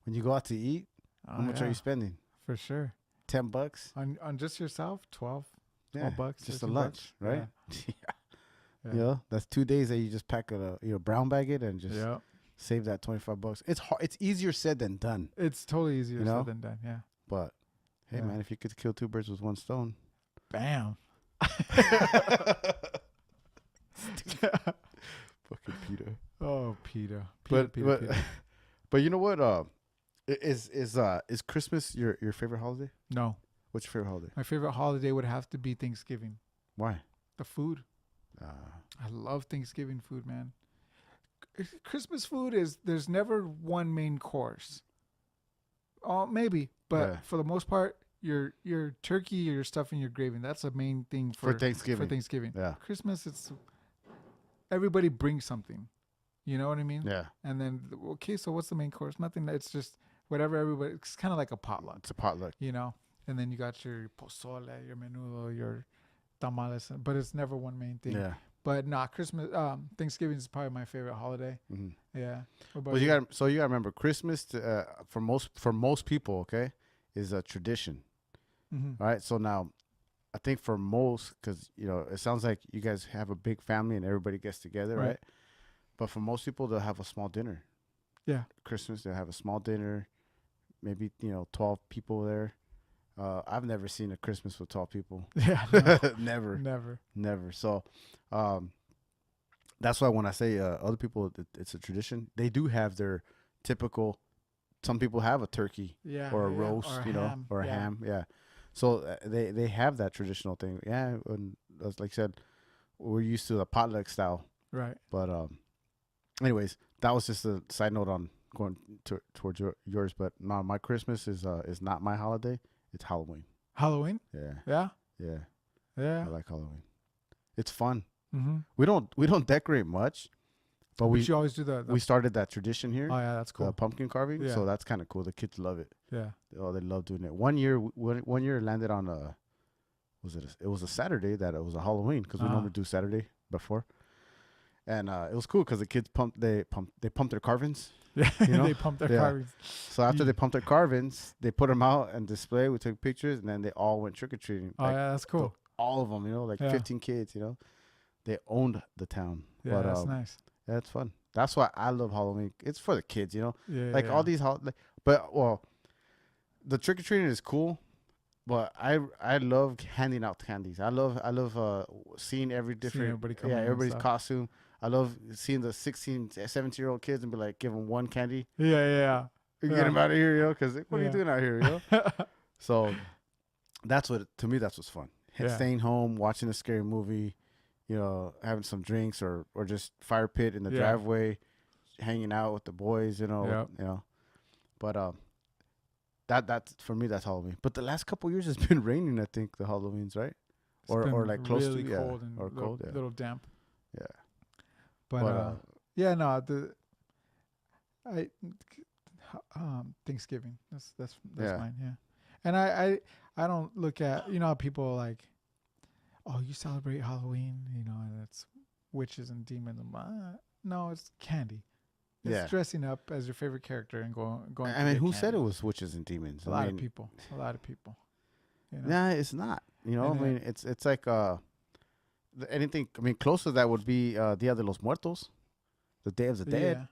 when you go out to eat, how much are yeah, you spending? For sure. $10. On just yourself, 12 Yeah, bucks. just a 13 lunch, bucks. right? Yeah. You know, that's 2 days that you just pack brown bag it and just Yeah. save that $25. It's hard. It's easier said than done. It's totally easier You know? said than done. Yeah. But hey, Yeah. man, if you could kill 2 birds with 1 stone. Bam. Fucking Peter. Oh, Peter. But Peter. but you know what? Is Christmas your favorite holiday? No. What's your favorite holiday? My favorite holiday would have to be Thanksgiving. Why? The food. I love Thanksgiving food, man. Christmas food there's never one main course. Oh, maybe, but Yeah. for the most part, your turkey, your stuffing, your gravy. That's the main thing For Thanksgiving. For Thanksgiving. Yeah. Christmas, it's everybody brings something. You know what I mean? Yeah. And then, okay, so what's the main course? Nothing. It's just whatever everybody. It's kind of like a potluck, It's a potluck. you know. And then you got your pozole, your menudo, your tamales, but it's never one main thing. Yeah. But Christmas, Thanksgiving is probably my favorite holiday. Mm-hmm. Yeah. What about Well, you got to remember Christmas for most people, okay, is a tradition. Mm-hmm. All right. So now, I think for most, because it sounds like you guys have a big family and everybody gets together, right? But for most people, they'll have a small dinner. Yeah. Christmas, they'll have a small dinner, maybe 12 people there. I've never seen a Christmas with 12 people. Yeah. No, Never. So, that's why when I say other people, it's a tradition. They do have their typical. Some people have a turkey, Yeah. or a roast, or a ham. or a ham. Yeah. So they have that traditional thing. Yeah. And like I said, we're used to the potluck style. Right. But anyways, that was just a side note on going towards yours. But no, my Christmas is not my holiday. It's Halloween. Halloween. Yeah. Yeah. Yeah. Yeah. I like Halloween. It's fun. Mm-hmm. We don't decorate much, but you always do the we started that tradition here. Oh yeah, that's The cool. pumpkin carving. Yeah. So that's kind of cool. The kids love it. Yeah. Oh, they love doing it. One year it landed on it was a Saturday that it was a Halloween, because we normally do Saturday before, and it was cool because the kids pumped their carvings. Yeah. You know? They pump their Yeah. carvings. So after they pumped their carvings, they put them out and display. We took pictures, and then they all went trick or treating. Oh yeah, that's cool. All of them, like Yeah. 15 kids. They owned the town. Yeah, But, that's nice. Yeah, it's fun. That's why I love Halloween. It's for the kids, Yeah. like all these the trick or treating is cool, but I love handing out candies. I love seeing everybody come in and everybody's stuff. costume. I love seeing the 16, 17-year-old kids and be like, give them one candy, Yeah. get Yeah. them out of here, because what are you Yeah. doing out here, So to me that's what's fun. Yeah. Staying home, watching a scary movie, having some drinks or just fire pit in the Yeah. driveway, hanging out with the boys, Yep. But that's for me, that's Halloween. But the last couple years it's been raining, I think, the Halloweens, right? It's Or been like close really to cold and or cold, little damp. Yeah. But yeah, no, Thanksgiving. That's Yeah. mine. Yeah, and I don't look at how people are like, oh, you celebrate Halloween, and it's witches and demons. No, it's candy. It's Yeah. dressing up as your favorite character and going. I mean, who said it was witches and demons? A lot of people. A lot of people. Nah, it's not. I And mean, it's like anything. I mean, close to that would be Dia de los Muertos, the Day of the Dead. Yeah.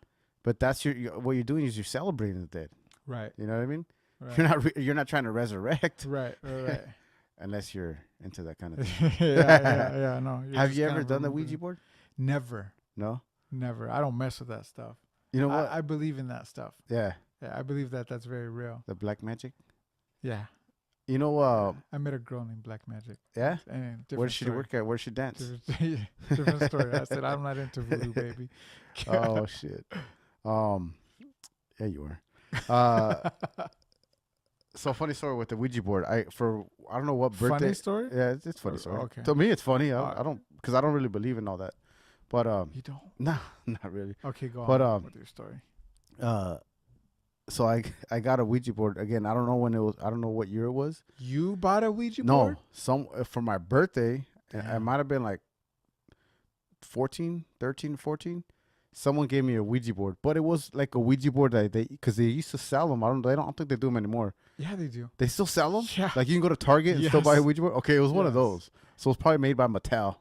But that's what you're doing is you're celebrating the dead. Right. You know what I mean? Right. You're not trying to resurrect, Right. unless you're into that kind of thing. yeah. No. Have you ever done the Ouija board? Never. No. Never. I don't mess with that stuff. You know what? I believe in that stuff. Yeah, Yeah, I believe that's very real. the black magic. Yeah. You know, I met a girl named Black Magic. yeah. And Where did she work at? Where did she dance? Different story. I said, I'm not into voodoo, baby. Oh shit. Yeah, you were. So funny story with the Ouija board. I don't know what birthday. Funny story? Yeah, it's funny story. Okay. To me, it's funny. Uh, I don't because I don't really believe in all that. But You don't? nah, not really. Okay, go But, on with your story. So I got a Ouija board again. I don't know when it was. I don't know what year it was. You bought a Ouija No, board? for my birthday. I Damn. might have been like 13, 14. Someone gave me a Ouija board, but it was like a Ouija board that because they used to sell them. I don't think they do them anymore. Yeah, they do. They still sell them? Yeah. Like you can go to Target and still buy a Yes. Ouija board? Okay, it was one of Yes. those. So it's probably made by Mattel.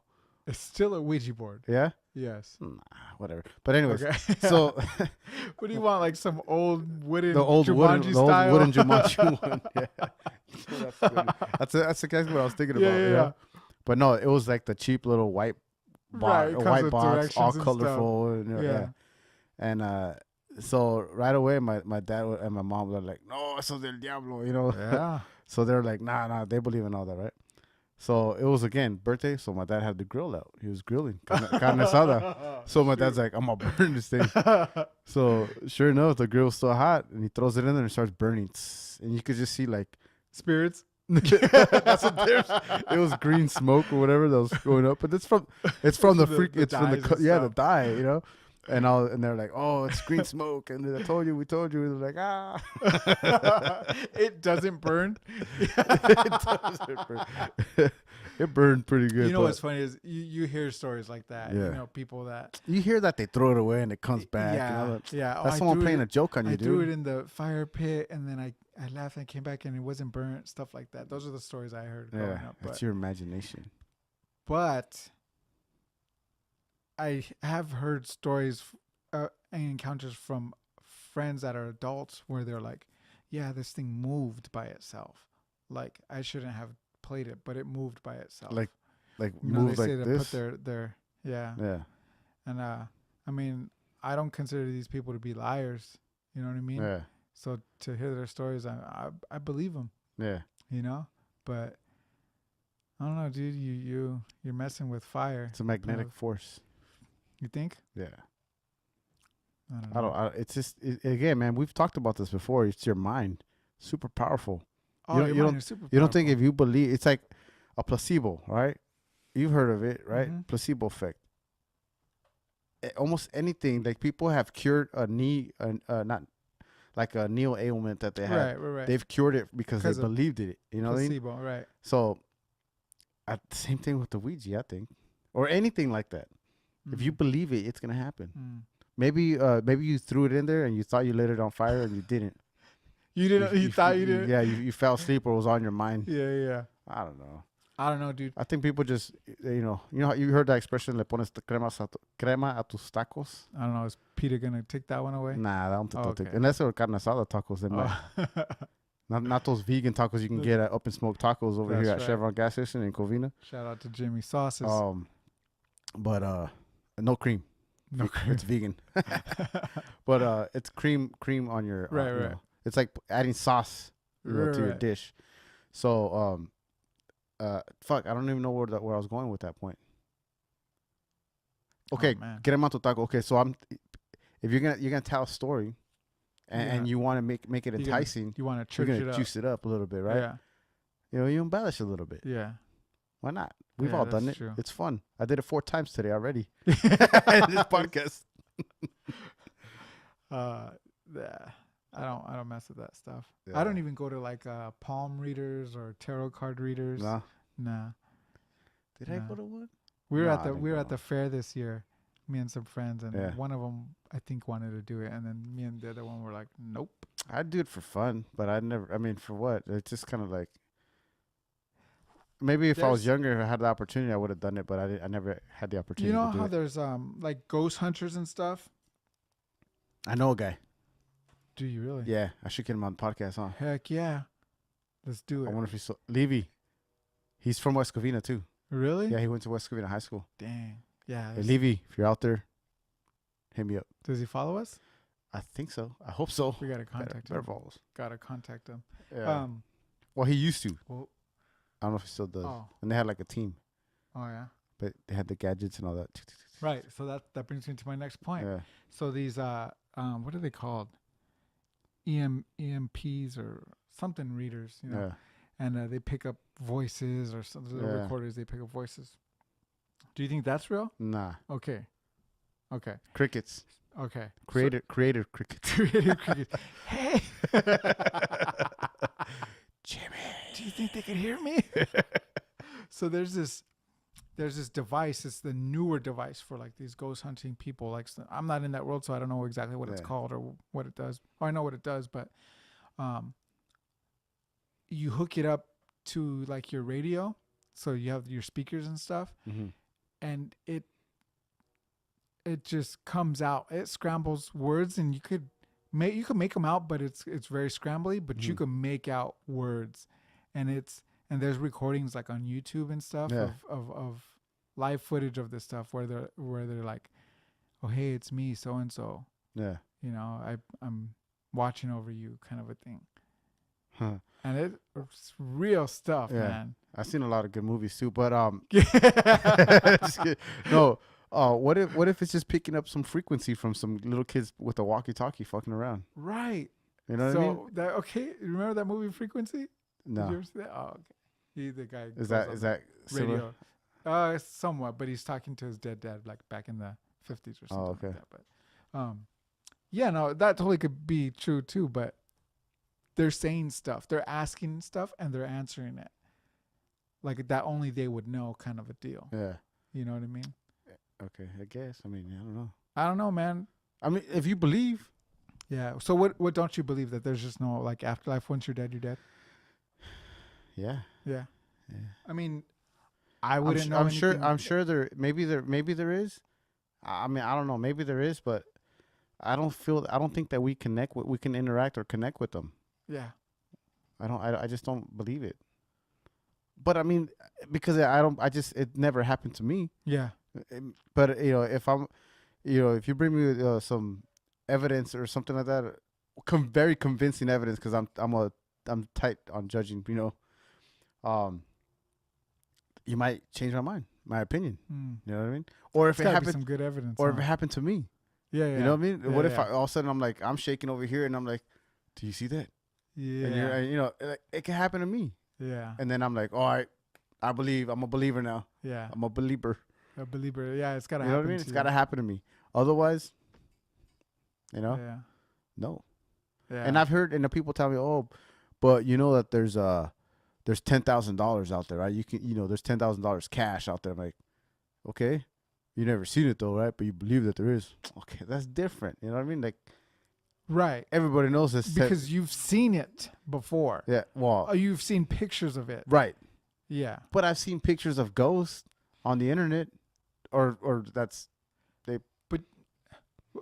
It's still a Ouija board. Yeah? Yes. Nah, whatever. But anyways, Okay. so What do you want? Like some old wooden the old Jumanji wooden style? Jumanji one. Yeah. That's exactly what I was thinking about. Yeah. But no, it was like the cheap little white Right, it comes white with box, all directions and stuff. colorful. And, Yeah. And so right away, my dad and my mom were like, "No, eso del diablo," you know. Yeah. So they're like, "Nah, they believe in all that, right?" So it was again birthday, so my dad had the grill out. He was grilling carne asada. So my dad's like, "I'm gonna burn this thing." So sure enough, the grill's still hot, and he throws it in there and starts burning. And you could just see like Spirits. that's what there's. It was green smoke or whatever that was going up, but it's from the freak. It's from the dyes and the stuff. dye, you know. And they're like, "Oh, it's green smoke," and we told you. And they're like, "Ah." It doesn't burn. It burned pretty good. You know but what's funny is you hear stories like that. Yeah. You know, people that you hear that they throw it away and it comes back. Yeah, you know, yeah. Oh, that's I someone threw playing it- a joke on you, I threw dude. it in the fire pit, and then I laughed and came back, and it wasn't burnt. Stuff like that. Those are the stories I heard growing Yeah, up. it's your imagination. But I have heard stories and encounters from friends that are adults where they're like, "Yeah, this thing moved by itself. Like I shouldn't have played it, but it moved by itself." Like you know, moves they like say to this. put their yeah. Yeah, And I mean, I don't consider these people to be liars. You know what I mean? yeah, So to hear their stories, I believe them. yeah. You know, but I don't know, dude. You're messing with fire. It's a magnetic force. You think? Yeah. I don't know. It's just again, man. We've talked about this before. It's your mind, super powerful. Oh, you your don't- mind is super You don't think powerful. if you believe, it's like a placebo, right? You've heard of it, right? Mhm. Placebo effect. Almost anything, like people have cured a knee, not like a knee ailment that they had. Right. They've cured it because they 'Cause of believed it. You know what I mean? Placebo, right? So, same thing with the Ouija, I think, or anything like that. If you Mhm. believe it, it's gonna happen. Mm. Maybe you threw it in there and you thought you lit it on fire and you didn't. You didn't. You thought you didn't. Yeah, you fell asleep or it was on your mind. Yeah. I don't know. I don't know, dude. I think people just, how you heard that expression, le pones crema a tus tacos? I don't know. Is Peter gonna take that one away? Nah, I don't think they'll take Okay. unless they're carne asada tacos. They might. Oh. Not those vegan tacos you can get at Up and Smoke Tacos over here That's at right. Chevron gas station in Covina. Shout out to Jimmy Sauces. But no cream. No cream. It's vegan. But it's cream on your Right, you right. know. It's like adding sauce to your Right. dish. So fuck, I don't even know where I was going with that point. Okay, man. crema tu taco. Okay, so if you're gonna tell a story, and you want to make it You're gonna- enticing, You want to you're church gonna it up? juice it up a little bit, right? Yeah. You embellish a little bit. Yeah. Why not? We've Yeah, all done it. that's true. It's fun. I did it 4 times today already. In this podcast. Yeah. I don't mess with that stuff. Yeah. I don't even go to like palm readers or tarot card readers. Nah. Nah. Did I Nah. go to one? We were No, at I the didn't we were go. at the fair this year, me and some friends, and Yeah. one of them I think wanted to do it, and then me and the other one were like, nope. I'd do it for fun, but for what? It's just kind of like, maybe if I was There's- younger, if I had the opportunity, I would have done it, but I never had the opportunity You know to do how it. there's like ghost hunters and stuff? I know a guy. Do you really? Yeah, I should get him on the podcast, huh? Heck yeah. Let's do I it. wonder if he's Levy. He's from West Covina too. Really? Yeah, he went to West Covina High School. Dang. Yeah. Hey, there's- Levy, if you're out there, hit me up. Does he follow us? I think so. I hope so. We gotta contact Better him. balls. Gotta contact him. Yeah. Well, he used to. Well, I don't know if he still does. oh, And they had like a team, yeah. but they had the gadgets and all that. Right. So that brings me to my next point. Yeah. So these what are they called? EMPs or something readers, you know, Yeah. and they pick up voices or some little Yeah. recorders. They pick up voices. Do you think that's real? Nah. Okay. Okay. Crickets. Okay. Creative crickets. Creative crickets. Hey, Jimmy. do you think they can hear me? So there's this device. It's the newer device for like these ghost hunting people. Like I'm not in that world, so I don't know exactly what it's Yeah. called or what it does. Or I know what it does, but you hook it up to like your radio, so you have your speakers and stuff, Mm-hmm. and it just comes out. It scrambles words, and you could make them out, but it's very scrambly. But you Mhm. can make out words, and there's recordings like on YouTube and stuff Yeah. of live footage of this stuff where they're like, oh hey, it's me so and so, Yeah. you know, I'm watching over you, kind of a thing. Huh. And it's real stuff, Yeah. man. I've seen a lot of good movies too, but just kidding. No. What if it's just picking up some frequency from some little kids with a walkie-talkie fucking around? Right. You know what So I mean? okay, remember that movie Frequency? Did you No. ever see that? Oh, okay. He the guy Is goes that on is the that similar? radio. Somewhat, but he's talking to his dead dad, like back in the 50s or something okay. like that. But yeah, no, that totally could be true too. But they're saying stuff, they're asking stuff, and they're answering it like that. Only they would know, kind of a deal. Yeah. You know what I mean? Okay. I guess. I mean, I don't know. I don't know, man. I mean, if you believe. Yeah. So what don't you believe, that there's just no like afterlife? Once you're dead, you're dead. Yeah. Yeah. Yeah. I mean, I wouldn't know. I'm sure. anything- I'm sure there. Maybe there is. I mean, I don't know. Maybe there is, but I don't think that we can interact or connect with them. Yeah. I just don't believe it. But I mean, because it never happened to me. Yeah. But if you bring me some evidence or something like that, very convincing evidence, because I'm tight on judging. You might change my opinion. Mm. You know what I mean? Or if It's it gotta be happened, some good evidence. or if huh? it happened to me. Yeah, yeah. You know what I mean? Yeah, What if yeah. all of a sudden I'm shaking over here and I'm like, do you see that? Yeah. And it can happen to me. Yeah. And then I'm like, all right, I'm a believer now. Yeah. I'm a believer. A believer. Yeah, it's gotta You know happen. what I mean? to It's you. got to happen to me. Otherwise, no. Yeah. Yeah. And I've heard, and the people tell me, oh, but you know that there's $10,000 out there, right? There's $10,000 cash out there. I'm like, okay, you never seen it though, right? But you believe that there is. Okay, that's different. You know what I mean? Like right. everybody knows this Because you've seen it before. yeah, well, You've seen pictures of it. right. Yeah. But I've seen pictures of ghosts on the internet, or that's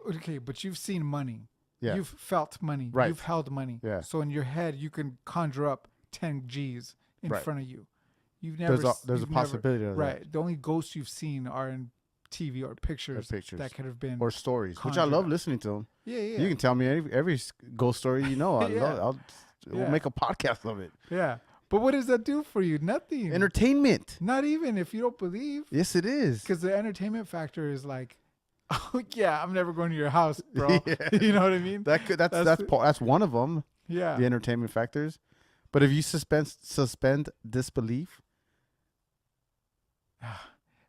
Okay, but you've seen money. yeah. You've felt money. Right. You've held money. Yeah. So in your head, you can conjure up 10 G's in Right. front of you. You've never. There's a you've never- possibility of that. Right. The only ghosts you've seen are in TV or pictures, Pictures. that could have been. Or stories, which I Conjured love up. listening to them. yeah, yeah. You can tell me every ghost story you know. Yeah. We'll Yeah. make a podcast of it. Yeah. But what does that do for you? Nothing. Entertainment. Not even if you don't believe. Yes, it is. Because the entertainment factor is like, oh yeah, I'm never going to your house, bro. Yeah. You know what I mean? That's That's that's one of them. Yeah. The entertainment factors. But if you suspend disbelief,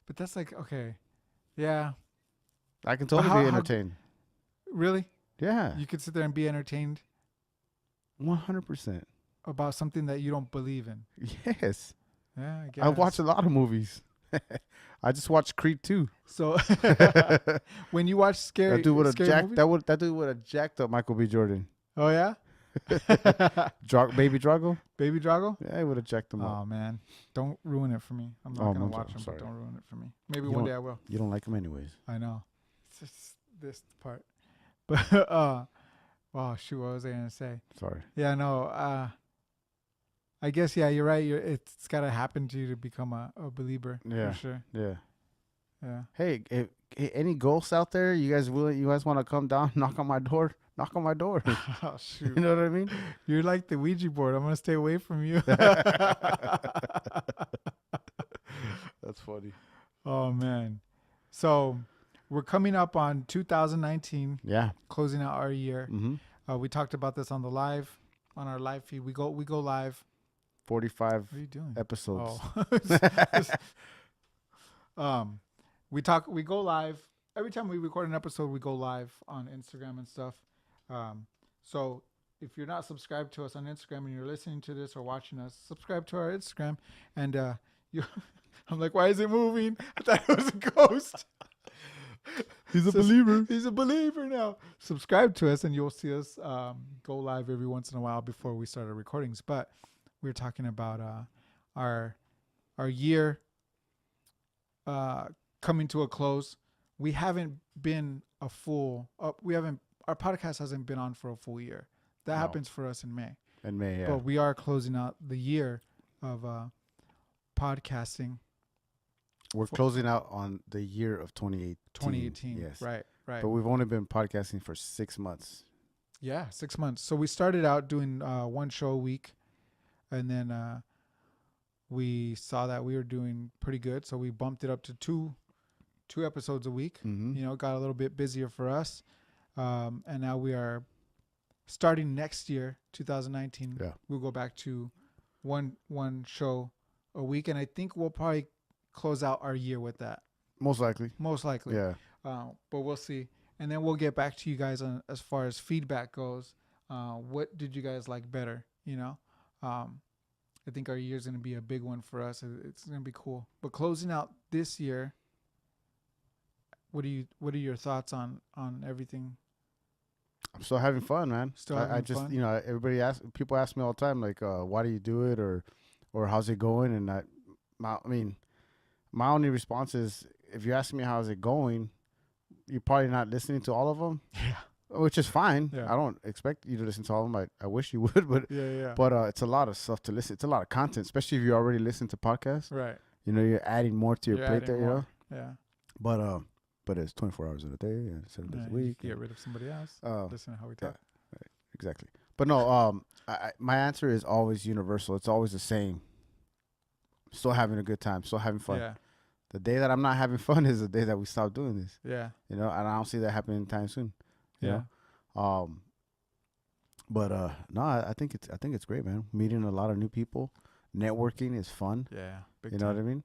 But that's like, okay. Yeah. I can totally How- be how- entertained. Really? Yeah, You could sit there and be entertained 100%. about something that you don't believe in. Yes, Yeah, I guess. I watch a lot of movies. I just watched Creed 2. So when you watch scary, That dude would have scary jacked. movies? That dude would have jacked up Michael B. Jordan. Oh yeah, Baby Drago. Baby Drago. Yeah, he would have jacked him up. Oh man, don't ruin it for me. I'm not Oh, gonna I'm watch so- them, sorry. but don't ruin it for me. Maybe You one don't- day I will. You don't like him anyways. I know. It's just this part. But wow, shoot, what was I gonna say? Sorry. Yeah, no. I guess yeah, you're right. It's gotta happen to you to become a believer. Yeah. For sure. Yeah. Yeah. Hey, if any ghosts out there, you guys want to come down, knock on my door? Knock on my door. Oh shoot. You know what I mean? You're like the Ouija board. I'm gonna stay away from you. That's funny. Oh man. So we're coming up on 2019, Yeah. closing out our year. Mm-hmm. We talked about this on the live. on our live feed. We go live. 45 What are you doing? episodes. Oh. We go live every time we record an episode. We go live on Instagram and stuff. So if you're not subscribed to us on Instagram and you're listening to this or watching us, subscribe to our Instagram. And you, I'm like, why is it moving? I thought it was a ghost. He's a believer. He's a believer now. Subscribe to us and you'll see us go live every once in a while before we start our recordings. But we're talking about our year coming to a close. We haven't been our podcast hasn't been on for a full year. That happens for us in May. In May, yeah. But we are closing out the year of podcasting. We're closing out on the year of 2018. 2018. Yes. Right. But we've only been podcasting for 6 months. Yeah, 6 months. So we started out doing one show a week, and then we saw that we were doing pretty good, so we bumped it up to two episodes a week. Mm-hmm. You know, got a little bit busier for us, and now we are starting next year, 2019. Yeah. We'll go back to one show a week, and I think we'll probably close out our year with that. Most likely. Yeah. Yeah. But we'll see. And then we'll get back to you guys on as far as feedback goes. What did you guys like better? You know, I think our year's going to be a big one for us. It's going to be cool. But closing out this year, what are your thoughts on everything? I'm still having fun, man. Still having I just, fun? you know, people ask me all the time, like, why do you do it, or how's it going? And my only response is, if you ask me how's it going, you're probably not listening to all of them. Yeah. Which is fine. Yeah. I don't expect you to listen to all of them. I wish you would, but Yeah. but it's a lot of stuff to listen. It's a lot of content, especially if you already listen to podcasts. Right. You know, you're adding more to your You're plate adding there. You more. know. Yeah. But it's 24 hours in a day and 7 days a You week. can get rid of somebody else. Listen to how we talk. Right, exactly. But no, my answer is always universal. It's always the same. Still having a good time. Still having fun. Yeah. The day that I'm not having fun is the day that we stop doing this. Yeah. You know, and I don't see that happening anytime soon. You Yeah. know? But no, I think it's great, man. Meeting a lot of new people, networking is fun. Yeah. Big You know what I mean?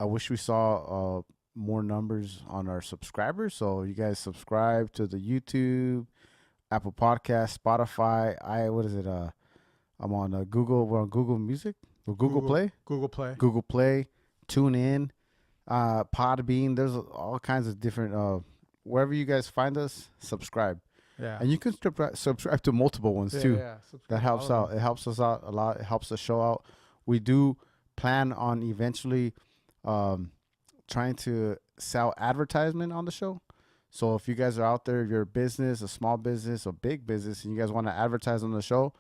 I wish we saw more numbers on our subscribers. So you guys subscribe to the YouTube, Apple Podcast, Spotify. I'm on Google. We're on Google Music or Google Play. Google Play. Google Play. Tune in. Podbean. There's all kinds of different. Wherever you guys find us, subscribe. Yeah. And you can subscribe to multiple ones too. Yeah. That helps out. It helps us out a lot. It helps us show out. We do plan on eventually trying to sell advertisement on the show. So if you guys are out there, if you're a business, a small business, a big business, and you guys want to advertise on the show,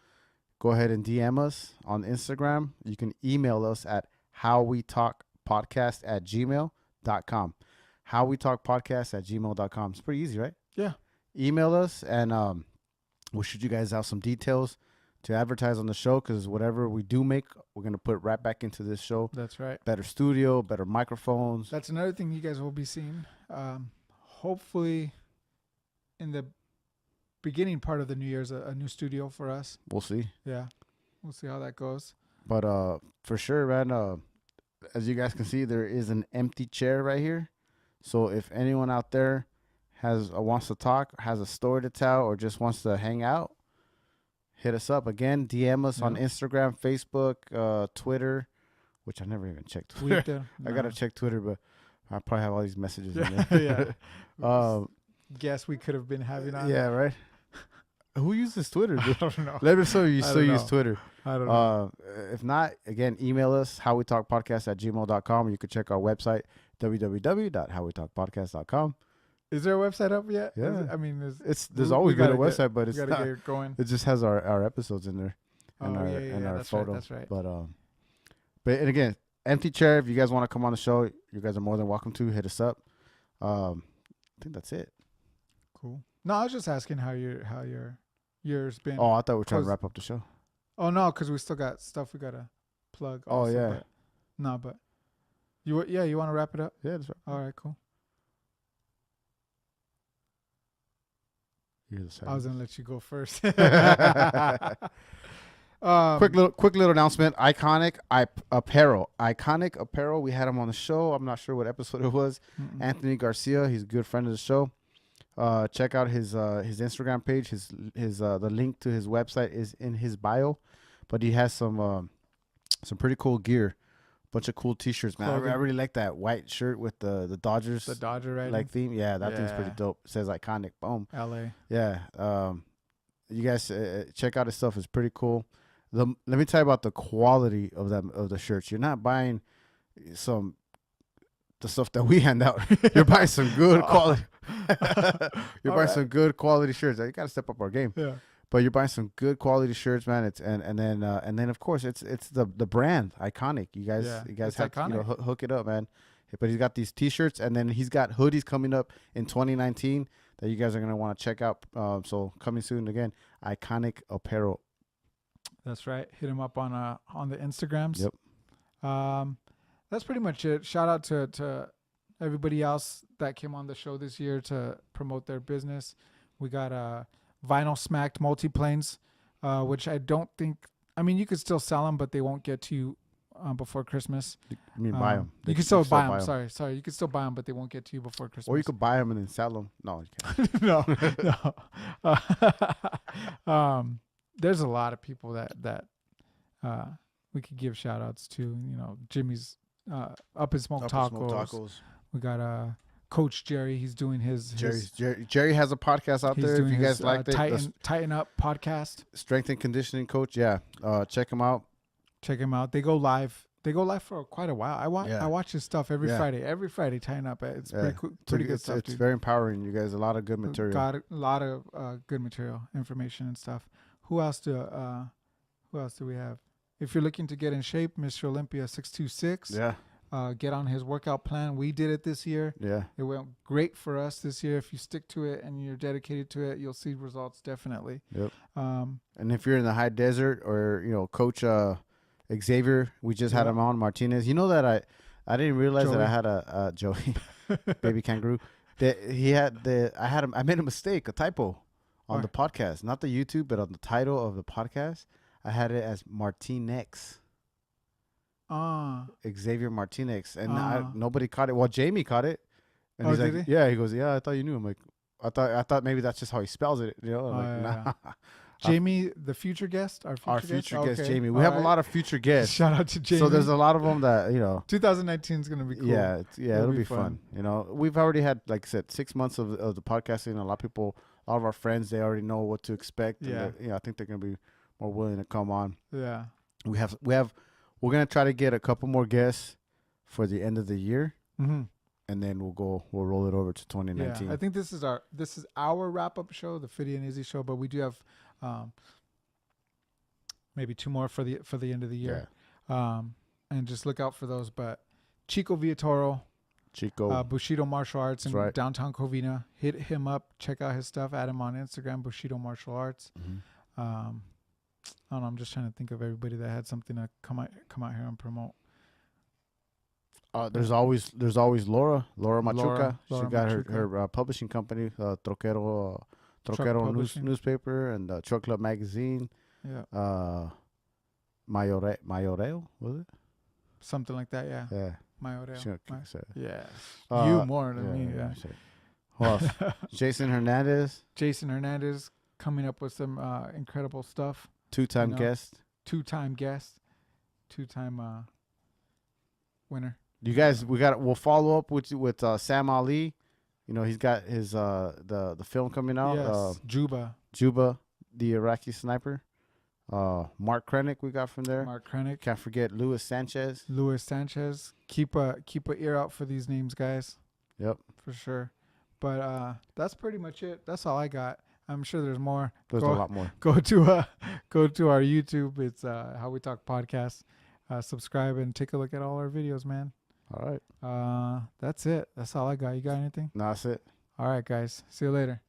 go ahead and DM us on Instagram. You can email us at howwetalkpodcast@gmail.com. howwetalkpodcast@gmail.com. It's pretty easy, right? Yeah. Email us, and we'll shoot you guys out some details to advertise on the show, because whatever we do make, we're going to put right back into this show. That's right. Better studio, better microphones. That's another thing you guys will be seeing. Hopefully in the beginning part of the new year's a new studio for us. We'll see. Yeah. We'll see how that goes. But for sure, man, as you guys can see, there is an empty chair right here. So if anyone out there wants to talk, has a story to tell, or just wants to hang out, hit us up. Again, DM us on Instagram, Facebook, Twitter, which I never even checked Twitter. I got to check Twitter, but I probably have all these messages in there. Guess we could have been having on. Yeah, right. Who uses Twitter, dude? I don't know. Let me know you still use Twitter. I don't know. If not, again, email us, howwetalkpodcast@gmail.com. You can check our website, www.howwetalkpodcast.com. Is there a website up yet? Yeah. There's always been a website, but it's not. not. Get it going. It just has our episodes in there and our that's photo. Right, that's right. But and again, empty chair. If you guys want to come on the show, you guys are more than welcome to hit us up. I think that's it. Cool. No, I was just asking how your year's been. Oh, I thought we were trying to wrap up the show. Oh no, because we still got stuff we gotta plug. Also, yeah. But you want to wrap it up? Yeah, that's right. All right, cool. You're the I was silence. gonna let you go first. Quick little announcement. Iconic apparel. Iconic apparel. We had him on the show. I'm not sure what episode it was. Anthony Garcia. He's a good friend of the show. Check out his Instagram page. His the link to his website is in his bio, but he has some pretty cool gear. Bunch of cool T-shirts, man. I really like that white shirt with the Dodgers. The Dodger writing. Like theme. Yeah, that thing's pretty Yeah. dope. It says Iconic. Boom. L.A. Yeah. You guys check out his stuff. It's pretty cool. Let me tell you about the quality of the shirts. You're not buying the stuff that we hand out. You're buying some good quality. You're buying some good quality shirts. You gotta step up our game. Yeah. But you're buying some good quality shirts, man. It's and then of course it's the brand Iconic. You guys it's have to, iconic. hook it up, man. But he's got these T-shirts, and then he's got hoodies coming up in 2019 that you guys are gonna want to check out. So coming soon again, Iconic Apparel. That's right. Hit him up on the Instagrams. Yep. That's pretty much it. Shout out to everybody else that came on the show this year to promote their business. We got Vinyl Smacked Multiplanes, which I don't think. I mean, you could still sell them, but they won't get to you before Christmas. I mean, buy them. You can still buy them. Sorry. You can still buy them, but they won't get to you before Christmas. Or you could buy them and then sell them. No, you can't. no. There's a lot of people that we could give shout outs to. You know, Jimmy's Up and Smoke Tacos. We got Coach Jerry. He's doing his Jerry has a podcast out there. If you guys like it, Tighten Up podcast. Strength and conditioning coach. Yeah, check him out. Check him out. They go live. They go live for quite a while. I watch his stuff every Friday. Every Friday, Tighten Up. It's pretty cool, pretty good stuff. It's very empowering. You guys, a lot of good material. Got a lot of good material, information and stuff. Who else do we have? If you're looking to get in shape, Mr. Olympia 626. Yeah. Get on his workout plan. We did it this year. Yeah. It went great for us this year. If you stick to it and you're dedicated to it, you'll see results definitely. Yep. And if you're in the high desert or, Coach Xavier, we just had him on, Martinez. You know that I didn't realize that I had a Joey, baby kangaroo. That I made a mistake, a typo on the podcast. Not the YouTube, but on the title of the podcast. I had it as Martinez. Xavier Martinez, and nobody caught it. Well, Jamie caught it, and he's like, did he? "Yeah." He goes, "Yeah, I thought you knew." I'm like, "I thought maybe that's just how he spells it." I'm like, "Nah." Jamie, the future guest, our future guest, okay. Jamie. We have a lot of future guests. Shout out to Jamie. So there's a lot of them that 2019 is gonna be cool. Yeah, it'll be fun. We've already had, like I said, 6 months of the podcasting. A lot of our friends, they already know what to expect. Yeah. And I think they're gonna be more willing to come on. Yeah. We're gonna try to get a couple more guests for the end of the year, Mm-hmm. and then we'll roll it over to 2019. Yeah, I think this is our wrap up show, the Fiddy and Izzy show, but we do have maybe 2 more for the end of the year. Yeah. And just look out for those. But Chico Villatoro, Bushido Martial Arts in downtown Covina. Hit him up. Check out his stuff. Add him on Instagram, Bushido Martial Arts. Mm-hmm. I don't know. I'm just trying to think of everybody that had something to come out here and promote. There's always Laura Machuca. She got Machuca. her publishing company, Troquero newspaper and Truck Club magazine. Yeah. Mayoreo, was it? Something like that. Yeah. Yeah. Mayoreo. Yeah. Uh, You more than me. Yeah. Who else? Jason Hernandez. Jason Hernandez coming up with some incredible stuff. Two-time guest. Two-time guest. Two-time winner. You guys, we'll follow up with Sam Ali. He's got his the film coming out. Yes. Juba, the Iraqi sniper. Mark Krennic we got from there. Mark Krennic. Can't forget Luis Sanchez. Keep a ear out for these names, guys. Yep. For sure. But that's pretty much it. That's all I got. I'm sure there's more. There's a lot more. Go to our YouTube. It's How We Talk Podcast. Subscribe and take a look at all our videos, man. All right. That's it. That's all I got. You got anything? No, that's it. All right, guys. See you later.